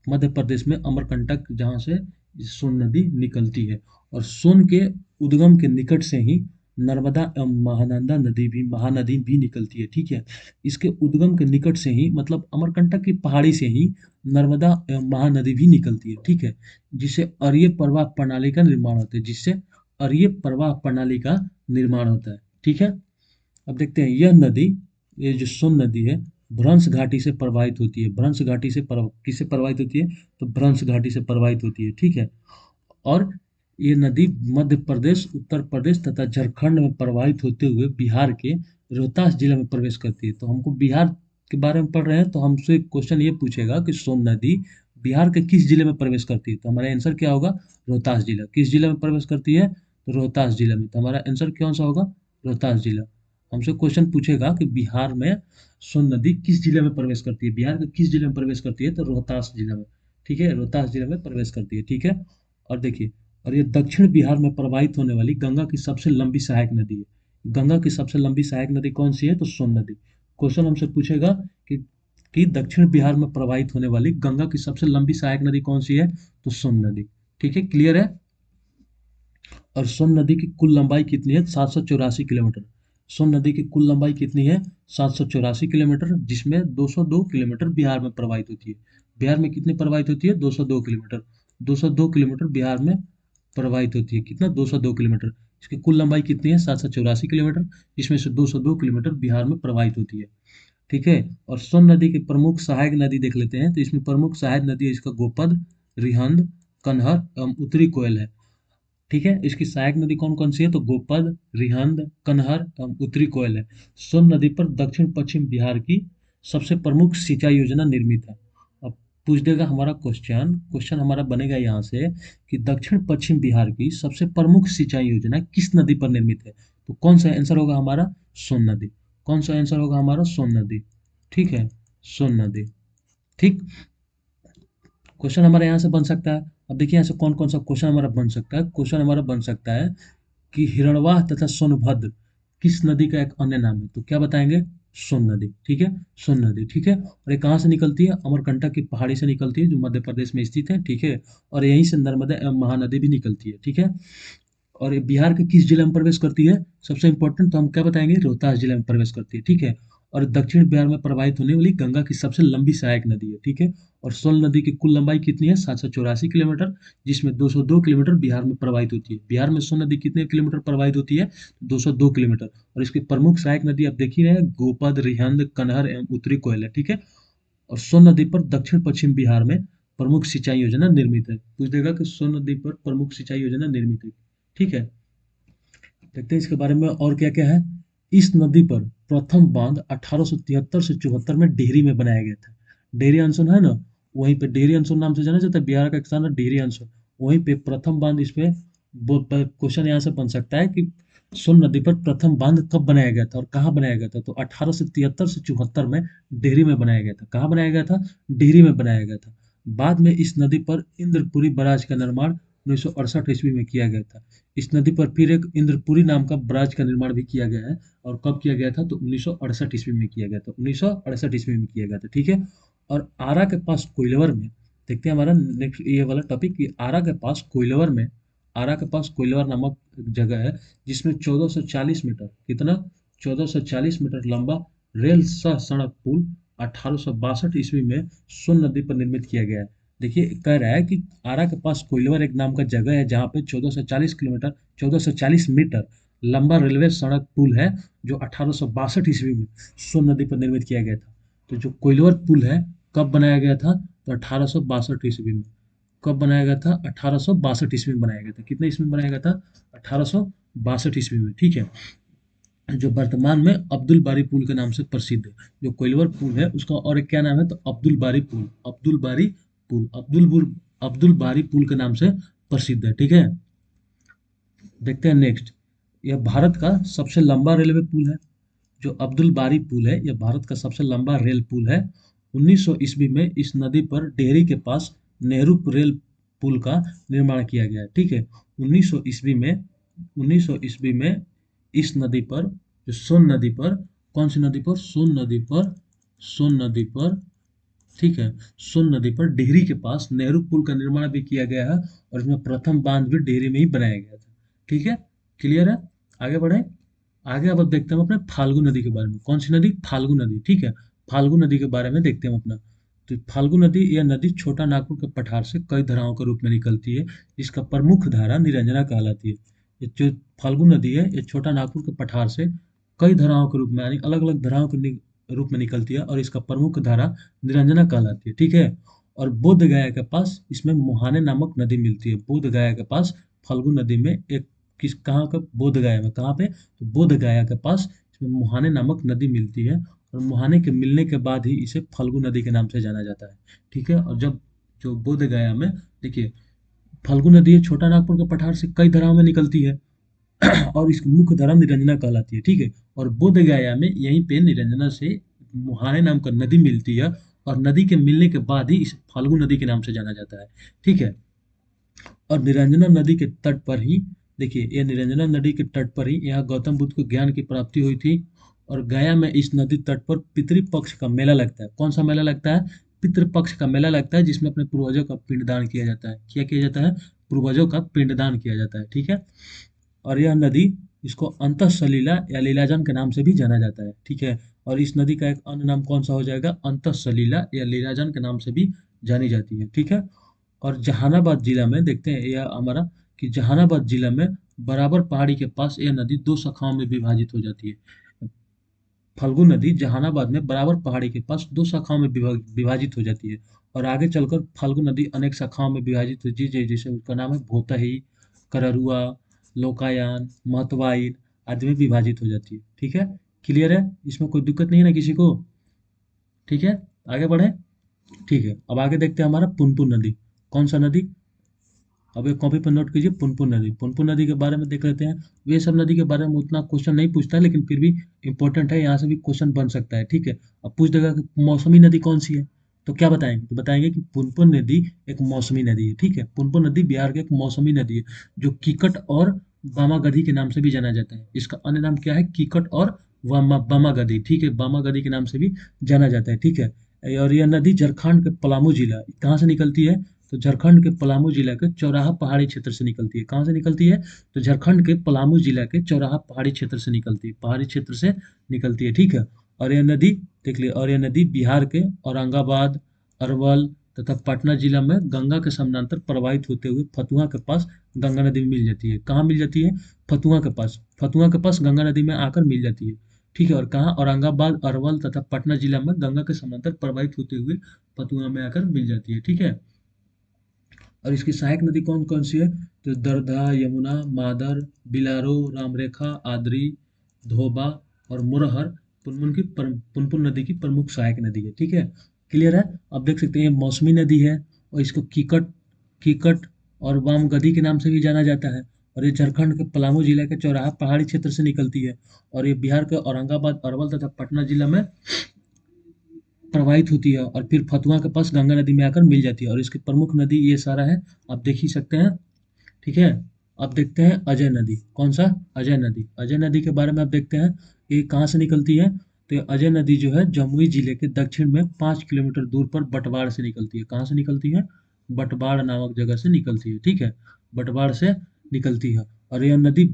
मध्य प्रदेश में अमरकंटक जहाँ से सोन नदी निकलती है। और सोन के उद्गम के निकट से ही नर्मदा एवं महानंदा नदी भी महानदी भी निकलती है, ठीक है। इसके उद्गम के निकट से ही मतलब अमरकंटक की पहाड़ी से ही नर्मदा एवं महानदी भी निकलती है, ठीक है। जिससे अरीय प्रवाह प्रणाली का निर्माण होता है, जिससे अरीय प्रवाह प्रणाली का निर्माण होता है, ठीक है। अब देखते हैं यह नदी, ये जो सोन नदी है भ्रंश घाटी से प्रवाहित होती है। भ्रंश घाटी से किससे प्रवाहित होती है? तो भ्रंश घाटी से प्रवाहित होती है, ठीक है। और ये नदी मध्य प्रदेश, उत्तर प्रदेश तथा झारखंड में प्रवाहित होते हुए बिहार के रोहतास जिले में प्रवेश करती है। तो हमको बिहार के बारे में पढ़ रहे हैं तो हमसे क्वेश्चन ये पूछेगा कि सोन नदी बिहार के किस जिले में प्रवेश करती है? तो हमारा आंसर क्या होगा? रोहतास जिला। किस जिले में प्रवेश करती है? तो रोहतास जिले में। तो हमारा आंसर कौन सा होगा? रोहतास जिला। हमसे क्वेश्चन पूछेगा कि बिहार में सोन नदी किस जिले में प्रवेश करती है? बिहार के किस जिले में प्रवेश करती है? तो रोहतास जिला में, ठीक है। रोहतास जिले में प्रवेश करती है, ठीक है। और देखिए, और ये दक्षिण बिहार में प्रवाहित होने वाली गंगा की सबसे लंबी सहायक नदी है। गंगा की सबसे लंबी सहायक नदी कौन सी है? तो सोन नदी। क्वेश्चन हमसे पूछेगा कि कि दक्षिण बिहार में प्रवाहित होने वाली गंगा की सबसे लंबी सहायक नदी कौन सी है? तो सोन नदी, ठीक है, क्लियर है। और सोन नदी की कुल लंबाई कितनी है? 784 किलोमीटर। सोन नदी की कुल लंबाई कितनी है? 784 किलोमीटर, जिसमें 202 किलोमीटर बिहार में प्रवाहित होती है। बिहार में कितनी प्रवाहित होती है? 202 किलोमीटर। 202 किलोमीटर बिहार में प्रवाहित होती है। कितना? 202 किलोमीटर। इसकी कुल लंबाई कितनी है? 784 किलोमीटर, जिसमें से 202 किलोमीटर बिहार में प्रवाहित होती है, ठीक है। और सोन नदी की प्रमुख सहायक नदी देख लेते हैं। तो इसमें प्रमुख सहायक नदी है इसका गोपद, रिहंद, कन्हर एवं उत्तरी कोयल है, ठीक है। इसकी सहायक नदी कौन कौन सी है? तो गोपद, रिहंद, कन्हर एवं उत्तरी कोयल है। सोन नदी पर दक्षिण पश्चिम बिहार की सबसे प्रमुख सिंचाई योजना निर्मित है। अब पूछ देगा हमारा क्वेश्चन, क्वेश्चन हमारा बनेगा यहाँ से कि दक्षिण पश्चिम बिहार की सबसे प्रमुख सिंचाई योजना किस नदी पर निर्मित है? तो कौन सा आंसर होगा हमारा? सोन नदी। कौन सा आंसर होगा हमारा? सोन नदी, ठीक है, सोन नदी, ठीक। क्वेश्चन हमारे यहाँ से बन सकता है। अब देखिए यहाँ से कौन कौन सा क्वेश्चन हमारा बन सकता है। क्वेश्चन हमारा बन सकता है कि हिरणवाह तथा सोनभद्र किस नदी का एक अन्य नाम है? तो क्या बताएंगे? सोन नदी, ठीक है, सोन नदी, ठीक है। और ये कहाँ से निकलती है? अमरकंटक की पहाड़ी से निकलती है जो मध्य प्रदेश में स्थित है, ठीक है। और यहीं से नर्मदा एवं महानदी भी निकलती है, ठीक है। और ये बिहार के किस जिला में प्रवेश करती है? सबसे इंपॉर्टेंट तो हम क्या बताएंगे, रोहतास जिला में प्रवेश करती है, ठीक है। और दक्षिण बिहार में प्रवाहित होने वाली गंगा की सबसे लंबी सहायक नदी है, ठीक है। और सोन नदी की कुल लंबाई कितनी है? 784 किलोमीटर, जिसमें 202 किलोमीटर बिहार में प्रवाहित होती है। बिहार में सोन नदी कितने किलोमीटर प्रवाहित होती है? 202 किलोमीटर। और इसकी प्रमुख सहायक नदी आप देख ही रहे हैं, गोपद, रिहंद, कनहर एवं उत्तरी कोयल है, ठीक है। और सोन नदी पर दक्षिण पश्चिम बिहार में प्रमुख सिंचाई योजना निर्मित है। पूछ देगा कि सोन नदी पर प्रमुख सिंचाई योजना निर्मित है, ठीक है। देखते हैं इसके बारे में और क्या क्या है। इस नदी पर प्रथम बांध 1873 से 74 में डेहरी में बनाया गया था। डेहरी अनशन है ना, वहीं पे डेहरी अनशन नाम से जाना जाता है, बिहार का एक स्थान है डेहरी अनशन। वहीं पे प्रथम बांध, इस पे क्वेश्चन यहाँ से बन सकता है कि सोन नदी पर प्रथम बांध कब बनाया गया था और कहाँ बनाया गया था? तो 1873 से 74 में डेहरी में बनाया गया था। कहाँ बनाया गया था? डेहरी में बनाया गया था। बाद में इस नदी पर इंद्रपुरी बराज का निर्माण 1968 ईस्वी में किया गया था। इस नदी पर फिर एक इंद्रपुरी नाम का बराज का निर्माण भी किया गया है। और कब किया गया था? तो 1968 ईस्वी में किया गया था। 1968 ईस्वी में किया गया था, ठीक है। और आरा के पास कोइलवर में, देखते हैं हमारा नेक्स्ट ये वाला टॉपिक कि आरा के पास कोइलवर में, आरा के पास कोइलवर नामक एक जगह है जिसमें 1440 मीटर, कितना? 1440 मीटर लंबा रेल सह सड़क पुल 1862 ईस्वी में सोन नदी पर निर्मित किया गया है। देखिए कह रहा है कि आरा के पास कोइलवर एक नाम का जगह है जहाँ पे 1440 किलोमीटर, 1440 मीटर लंबा रेलवे सड़क पुल है, जो 1862 ईस्वी में सोन नदी पर निर्मित किया गया था। तो जो कोइलवर पुल है कब बनाया गया था? तो 1862 ईस्वी में। कब बनाया गया था? 1862 ईस्वी में बनाया गया था। कितने ईस्वी में बनाया गया था? 1862 ईस्वी में, ठीक है। जो वर्तमान में अब्दुल बारी पुल के नाम से प्रसिद्ध है। जो कोइलवर पुल है उसका और एक क्या नाम है? तो अब्दुल बारी पुल, अब्दुल बारी पुल, अब्दुल बारी पुल के नाम से प्रसिद्ध है, ठीक है। देखते हैं नेक्स्ट। यह भारत का सबसे लंबा रेलवे पुल है। जो अब्दुल बारी पुल है यह भारत का सबसे लंबा रेल पुल है। 1900 ईस्वी में इस नदी पर डेहरी के पास नेहरू रेल पुल का निर्माण किया गया है, ठीक है। 1900 ईस्वी में, 1900 ईस्वी में इस नदी पर, जो सोन नदी पर, कौन सी नदी पर? सोन नदी पर, सोन नदी पर, ठीक है। सोन नदी पर डेहरी के पास नेहरू पुल का निर्माण भी किया गया है। और इसमें प्रथम बांध भी डेहरी में ही बनाया गया था, ठीक है। क्लियर है? आगे बढ़े। आगे अब देखते हैं हम अपने फाल्गु नदी के बारे में। कौन सी नदी? फाल्गु नदी, ठीक है। फाल्गु नदी के बारे में देखते हैं हम अपना। तो फाल्गु नदी, यह नदी छोटा नागपुर के पठार से कई धाराओं के रूप में निकलती है। इसका प्रमुख धारा निरंजना कहलाती है। ये जो फाल्गु नदी है ये छोटा नागपुर के पठार से कई धाराओं के रूप में, यानी अलग अलग धाराओं के रूप में निकलती है और इसका प्रमुख धारा निरंजना कहलाती है, ठीक है। और बोध गया के पास इसमें मुहाने नामक नदी मिलती है। बोध गया के पास फाल्गु नदी में एक, किस, कहाँ का? बोध गया में। कहाँ पे? तो बोध गया के पास इसमें मुहाने नामक नदी मिलती है। और मुहाने के मिलने के बाद ही इसे फाल्गु नदी के नाम से जाना जाता है, ठीक है। और जब जो बोध गया में, देखिए फाल्गु नदी है छोटा नागपुर के पठार से कई धाराओं में निकलती है और इसकी मुख्य धारा निरंजना कहलाती है, ठीक है। और बोध गया में यहीं पे निरंजना से मुहाने नाम का नदी मिलती है। और नदी के मिलने के बाद ही इसे फाल्गु नदी के नाम से जाना जाता है, ठीक है। और निरंजना नदी के तट पर ही, देखिए ये निरंजना नदी के तट पर ही यहाँ गौतम बुद्ध को ज्ञान की प्राप्ति हुई थी। और गया में इस नदी तट पर पितृपक्ष का मेला लगता है। कौन सा मेला लगता है? पितृपक्ष का मेला लगता है, जिसमें अपने पूर्वजों का पिंडदान किया जाता है। क्या किया जाता है? पूर्वजों का पिंडदान किया जाता है, ठीक है। और यह नदी, इसको अंतः सलीला या लीलाजन के नाम से भी जाना जाता है, ठीक है। और इस नदी का एक अन्य नाम कौन सा हो जाएगा? अंतः सलीला या लीलाजन के नाम से भी जानी जाती है, ठीक है। और जहानाबाद जिला में देखते हैं यह हमारा, कि जहानाबाद जिला में बराबर पहाड़ी के पास यह नदी दो शाखाओं में विभाजित हो जाती है। फल्गु नदी जहानाबाद में बराबर पहाड़ी के पास दो शाखाओं में विभाजित हो जाती है। और आगे चलकर फाल्गु नदी अनेक शाखाओं में विभाजित होती है, जैसे उसका नाम है भोतही, कररुआ, लोकायान, महतवाइन आदि में विभाजित हो जाती है, ठीक है। क्लियर है? इसमें कोई दिक्कत नहीं है ना किसी को? ठीक है, आगे बढ़े। ठीक है, अब आगे देखते हैं हमारा पुनपुन नदी। कौन सा नदी? अब एक कॉपी पर नोट कीजिए, पुनपुन नदी। पुनपुन नदी के बारे में देख लेते हैं। ये सब नदी के बारे में उतना क्वेश्चन नहीं पूछता है, लेकिन फिर भी इंपॉर्टेंट है, यहाँ से भी क्वेश्चन बन सकता है, ठीक है। अब पूछ देगा कि मौसमी नदी कौन सी है, तो क्या बताएंगे? तो बताएंगे कि पुनपुन नदी एक मौसमी नदी है, ठीक है। पुनपुन नदी बिहार की एक मौसमी नदी है, जो कीकट और बामागधी के नाम से भी जाना जाता है। इसका अन्य नाम क्या है? कीकट और बामागधी, ठीक है। बामागधी के नाम से भी जाना जाता है, ठीक है। और यह नदी झारखंड के पलामू जिला, कहाँ से निकलती है? तो झारखंड के पलामू जिला के चौराहा पहाड़ी क्षेत्र से निकलती है। कहाँ से निकलती है? तो झारखंड के पलामू जिला के चौराहा पहाड़ी क्षेत्र से निकलती है, पहाड़ी क्षेत्र से निकलती है, ठीक है। और यह नदी, देख लिया, और यह नदी बिहार के औरंगाबाद, अरवल तथा पटना जिला में गंगा के समानांतर प्रवाहित होते हुए फतुहा के पास गंगा नदी में मिल जाती है। कहाँ मिल जाती है? फतुहा के पास, फतुहा के पास गंगा नदी में आकर मिल जाती है, ठीक है। और कहाँ? औरंगाबाद, अरवल तथा पटना जिला में गंगा के समांतर प्रवाहित होते हुए फतुहा में आकर मिल जाती है, ठीक है। और इसकी सहायक नदी कौन कौन सी है? तो दरधा, यमुना, मादर, बिलारो, रामरेखा, आद्री, धोबा और मुरहर पुनपुन नदी की प्रमुख सहायक नदी है, ठीक है। क्लियर है? आप देख सकते हैं ये मौसमी नदी है, और इसको कीकट कीकट और वामगदी के नाम से भी जाना जाता है। और ये झारखंड के पलामू जिले के चौराहा पहाड़ी क्षेत्र से निकलती है, और ये बिहार के औरंगाबाद, अरवल तथा पटना जिला में प्रवाहित होती है, और फिर फतुहा के पास गंगा नदी में आकर मिल जाती है। और इसकी प्रमुख नदी ये सारा है, आप देख ही सकते हैं, ठीक है। अब देखते हैं अजय नदी। कौन सा? अजय नदी। अजय नदी के बारे में आप देखते हैं, ये कहाँ से निकलती है? तो ये अजय नदी जो है जमुई जिले के दक्षिण में 5 किलोमीटर दूर पर बटवाड़ से निकलती है। कहाँ से निकलती है? बटवाड़ नामक जगह से निकलती है, ठीक है। बटवाड़ से निकलती है। और यह नदी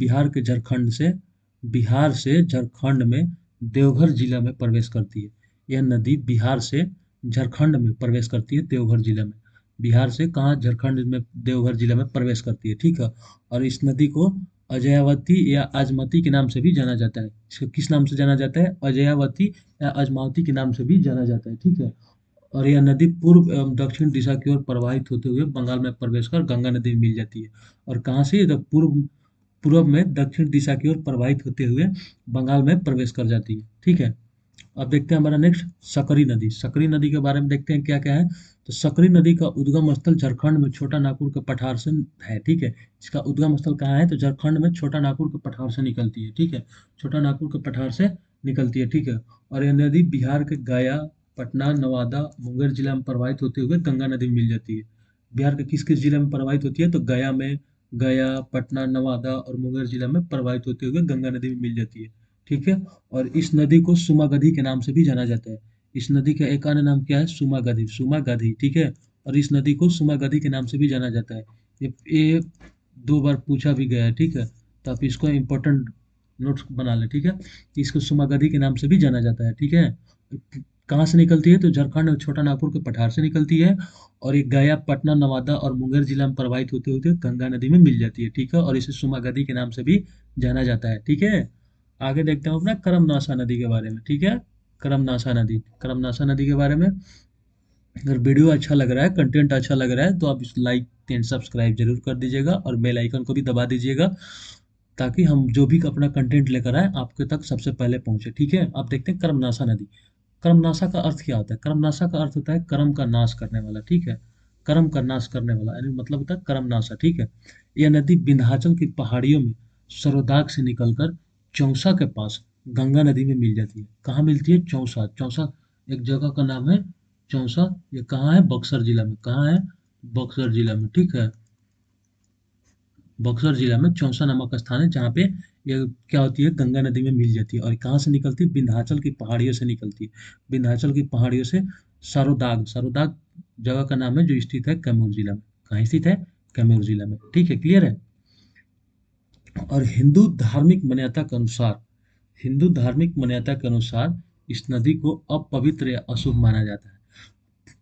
बिहार से झारखंड में देवघर जिला में प्रवेश करती है। यह नदी बिहार से झारखंड में प्रवेश करती है, देवघर जिला में। बिहार से कहाँ? झारखंड में देवघर जिला में प्रवेश करती है, ठीक है। और इस नदी को अजयावती या आजमती के नाम से भी जाना जाता है। इसको किस नाम से जाना जाता है? अजयावती या अजमावती के नाम से भी जाना जाता है, ठीक है। और यह नदी पूर्व एवं दक्षिण दिशा की ओर प्रवाहित होते हुए बंगाल में प्रवेश कर गंगा नदी में मिल जाती है। और कहाँ से? तो पूर्व पूर्व में दक्षिण दिशा की ओर प्रवाहित होते हुए बंगाल में प्रवेश कर जाती है, ठीक है। अब देखते हैं हमारा नेक्स्ट सकरी नदी। सकरी नदी के बारे में देखते हैं क्या क्या है। तो सकरी नदी का उद्गम स्थल झारखंड में छोटा नागपुर के पठार से है, ठीक है। इसका उद्गम स्थल कहाँ है? तो झारखंड में छोटा नागपुर के पठार से निकलती है, ठीक है। छोटा नागपुर के पठार से निकलती है, ठीक है। और यह नदी बिहार के गया, पटना, नवादा, मुंगेर जिला में प्रवाहित होते हुए गंगा नदी में मिल जाती है। बिहार के किस किस जिले में प्रवाहित होती है? तो गया, पटना, नवादा और मुंगेर जिला में प्रवाहित होते हुए गंगा नदी में मिल जाती है, ठीक है। और इस नदी को सुमागधी के नाम से भी जाना जाता है। इस नदी का एक अन्य नाम क्या है? सुमागधी, सुमागधी, ठीक है। और इस नदी को सुमागधी के नाम से भी जाना जाता है। ये 2 बार पूछा भी गया है, ठीक है। तो आप इसको इम्पोर्टेंट नोट्स बना लें, ठीक है। इसको सुमागधी के नाम से भी जाना जाता है, ठीक है। कहाँ से निकलती है? तो झारखंड और छोटा नागपुर के पठार से निकलती है, और ये गया, पटना, नवादा और मुंगेर जिला में प्रवाहित होते होते गंगा नदी में मिल जाती है, ठीक है। और इसे सुमागधी के नाम से भी जाना जाता है, ठीक है। आगे देखते हैं अपना करमनाशा नदी के बारे में, ठीक है। करमनाशा नदी, करमनाशा नदी के बारे में, अगर वीडियो अच्छा लग रहा है, कंटेंट अच्छा लग रहा है, तो आप इस लाइक एंड सब्सक्राइब जरूर कर दीजिएगा, और बेल आइकन को भी दबा दीजिएगा, ताकि हम जो भी अपना कंटेंट लेकर आए आपके तक सबसे पहले पहुंचे, ठीक है। आप देखते हैं कर्मनाशा नदी। कर्मनाशा का अर्थ क्या होता है? कर्मनाशा का अर्थ होता है कर्म का नाश करने वाला, ठीक है। कर्म का नाश करने वाला यानी मतलब होता है कर्मनाशा, ठीक है। यह नदी विंध्याचल की पहाड़ियों में सरोदाग से निकलकर चौसा के पास गंगा नदी में मिल जाती है। कहाँ मिलती है? चौसा। चौसा एक जगह का नाम है, चौसा। ये कहाँ है? बक्सर जिला में। कहाँ है? बक्सर जिला में, ठीक है। बक्सर जिला में चौसा नामक स्थान है, जहाँ पे ये क्या होती है? गंगा नदी में मिल जाती है। और कहाँ से निकलती है? विंध्याचल की पहाड़ियों से निकलती है। विंध्याचल की पहाड़ियों से सरोदाग, सरोदाग जगह का नाम है, जो स्थित है कैमूर जिला में। कहाँ स्थित है? कैमूर जिला में, ठीक है। क्लियर है? और हिंदू धार्मिक मान्यता के अनुसार इस नदी को अपवित्र या अशुभ माना जाता है।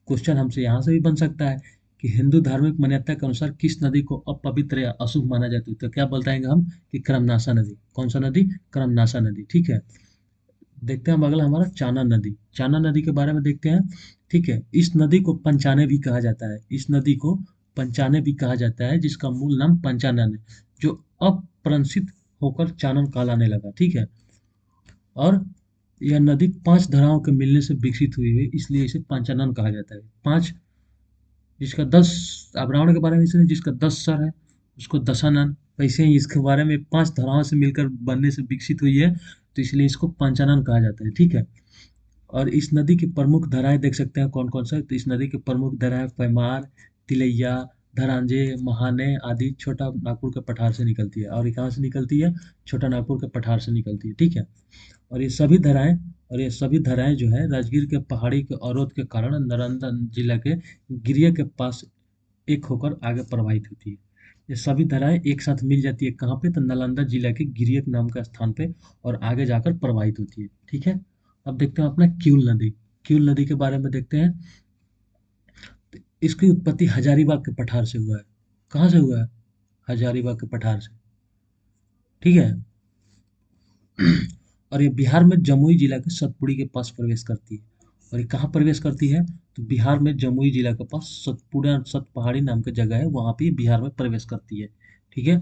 क्वेश्चन हमसे यहाँ से भी बन सकता है कि हिंदू धार्मिक मान्यता के अनुसार किस नदी को अपवित्र या अशुभ माना जाता है? तो क्या बताएंगे हम कि कर्मनाशा नदी। कौन सा नदी? कर्मनाशा नदी, ठीक है। देखते हैं हम अगला हमारा चाना नदी। चाना नदी के बारे में देखते हैं, ठीक है। इस नदी को पंचाने भी कहा जाता है। इस नदी को पंचाने भी कहा जाता है, जिसका मूल नाम पंचानन है, जो अपभ्रंशित होकर चानन कहलाने लगा, ठीक है। और यह नदी 5 धाराओं के मिलने से विकसित हुई है, इसलिए इसे पंचानन कहा जाता है। पांच, जिसका 10, अब रावण के बारे में इसलिए जिसका 10 सर है उसको दशानन, वैसे ही इसके बारे में 5 धाराओं से मिलकर बनने से विकसित हुई है, तो इसलिए इसको पंचानन कहा जाता है, ठीक है। और इस नदी की प्रमुख धाराएं देख सकते हैं कौन कौन सा है। तो इस नदी की प्रमुख धाराएं पैमार, तिलैया, धरांजे, महाने आदि छोटा नागपुर के पठार से निकलती है। और ये कहाँ से निकलती है? छोटा नागपुर के पठार से निकलती है, ठीक है। और ये सभी धाराएं और ये सभी धाराएं जो है राजगीर के पहाड़ी के अवरोध के कारण नालंदा जिला के गिरिया के पास एक होकर आगे प्रवाहित होती है। ये सभी धाराएं एक साथ मिल जाती है कहाँ पे, तो नालंदा जिला के गिरियक नाम का स्थान पे, और आगे जाकर प्रवाहित होती है। ठीक है। अब देखते हैं अपना क्यूल नदी। क्यूल नदी के बारे में देखते हैं। इसकी उत्पत्ति हजारीबाग के पठार से हुआ है। कहाँ से हुआ है? हजारीबाग के पठार से। ठीक है। और ये बिहार में जमुई जिला के सतपुड़ी के पास प्रवेश करती है। और ये कहाँ प्रवेश करती है? तो बिहार में जमुई जिला के पास सतपुड़ा सतपहाड़ी नाम की जगह है, वहाँ पे बिहार में प्रवेश करती है। ठीक है।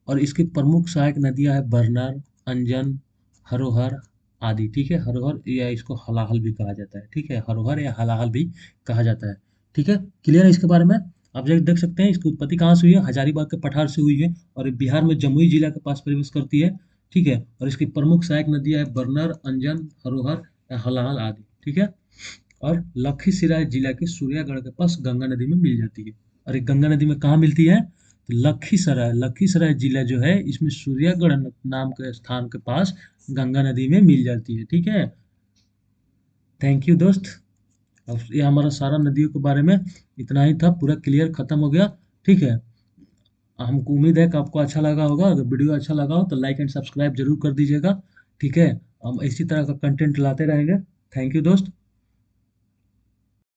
और इसकी प्रमुख सहायक नदियाँ है बरनार, अंजन, हरोहर आदि। ठीक है। हरोहर या इसको हलाहल भी कहा जाता है। ठीक है। हरोहर या हलाहल भी कहा जाता है। ठीक है। क्लियर है इसके बारे में? आप देख सकते हैं इसकी उत्पत्ति कहाँ से हुई है, हजारीबाग के पठार से हुई है, और ये बिहार में जमुई जिला के पास प्रवेश करती है। ठीक है। और इसकी प्रमुख सहायक नदियां है बरनर, अंजन, हरोहर, हलाहल आदि। ठीक है। और लखीसराय जिला के सूर्यागढ़ के पास गंगा नदी में मिल जाती है। और ये गंगा नदी में कहाँ मिलती है? तो लखीसराय, लखीसराय जिला जो है इसमें सूर्यागढ़ नाम के स्थान के पास गंगा नदी में मिल जाती है। ठीक है। थैंक यू दोस्त। अब ये हमारा सारा नदियों के बारे में इतना ही था, पूरा क्लियर खत्म हो गया। ठीक है। हमको उम्मीद है कि आपको अच्छा लगा होगा। अगर वीडियो अच्छा लगा हो तो लाइक एंड सब्सक्राइब जरूर कर दीजिएगा। ठीक है। हम इसी तरह का कंटेंट लाते रहेंगे। थैंक यू दोस्त।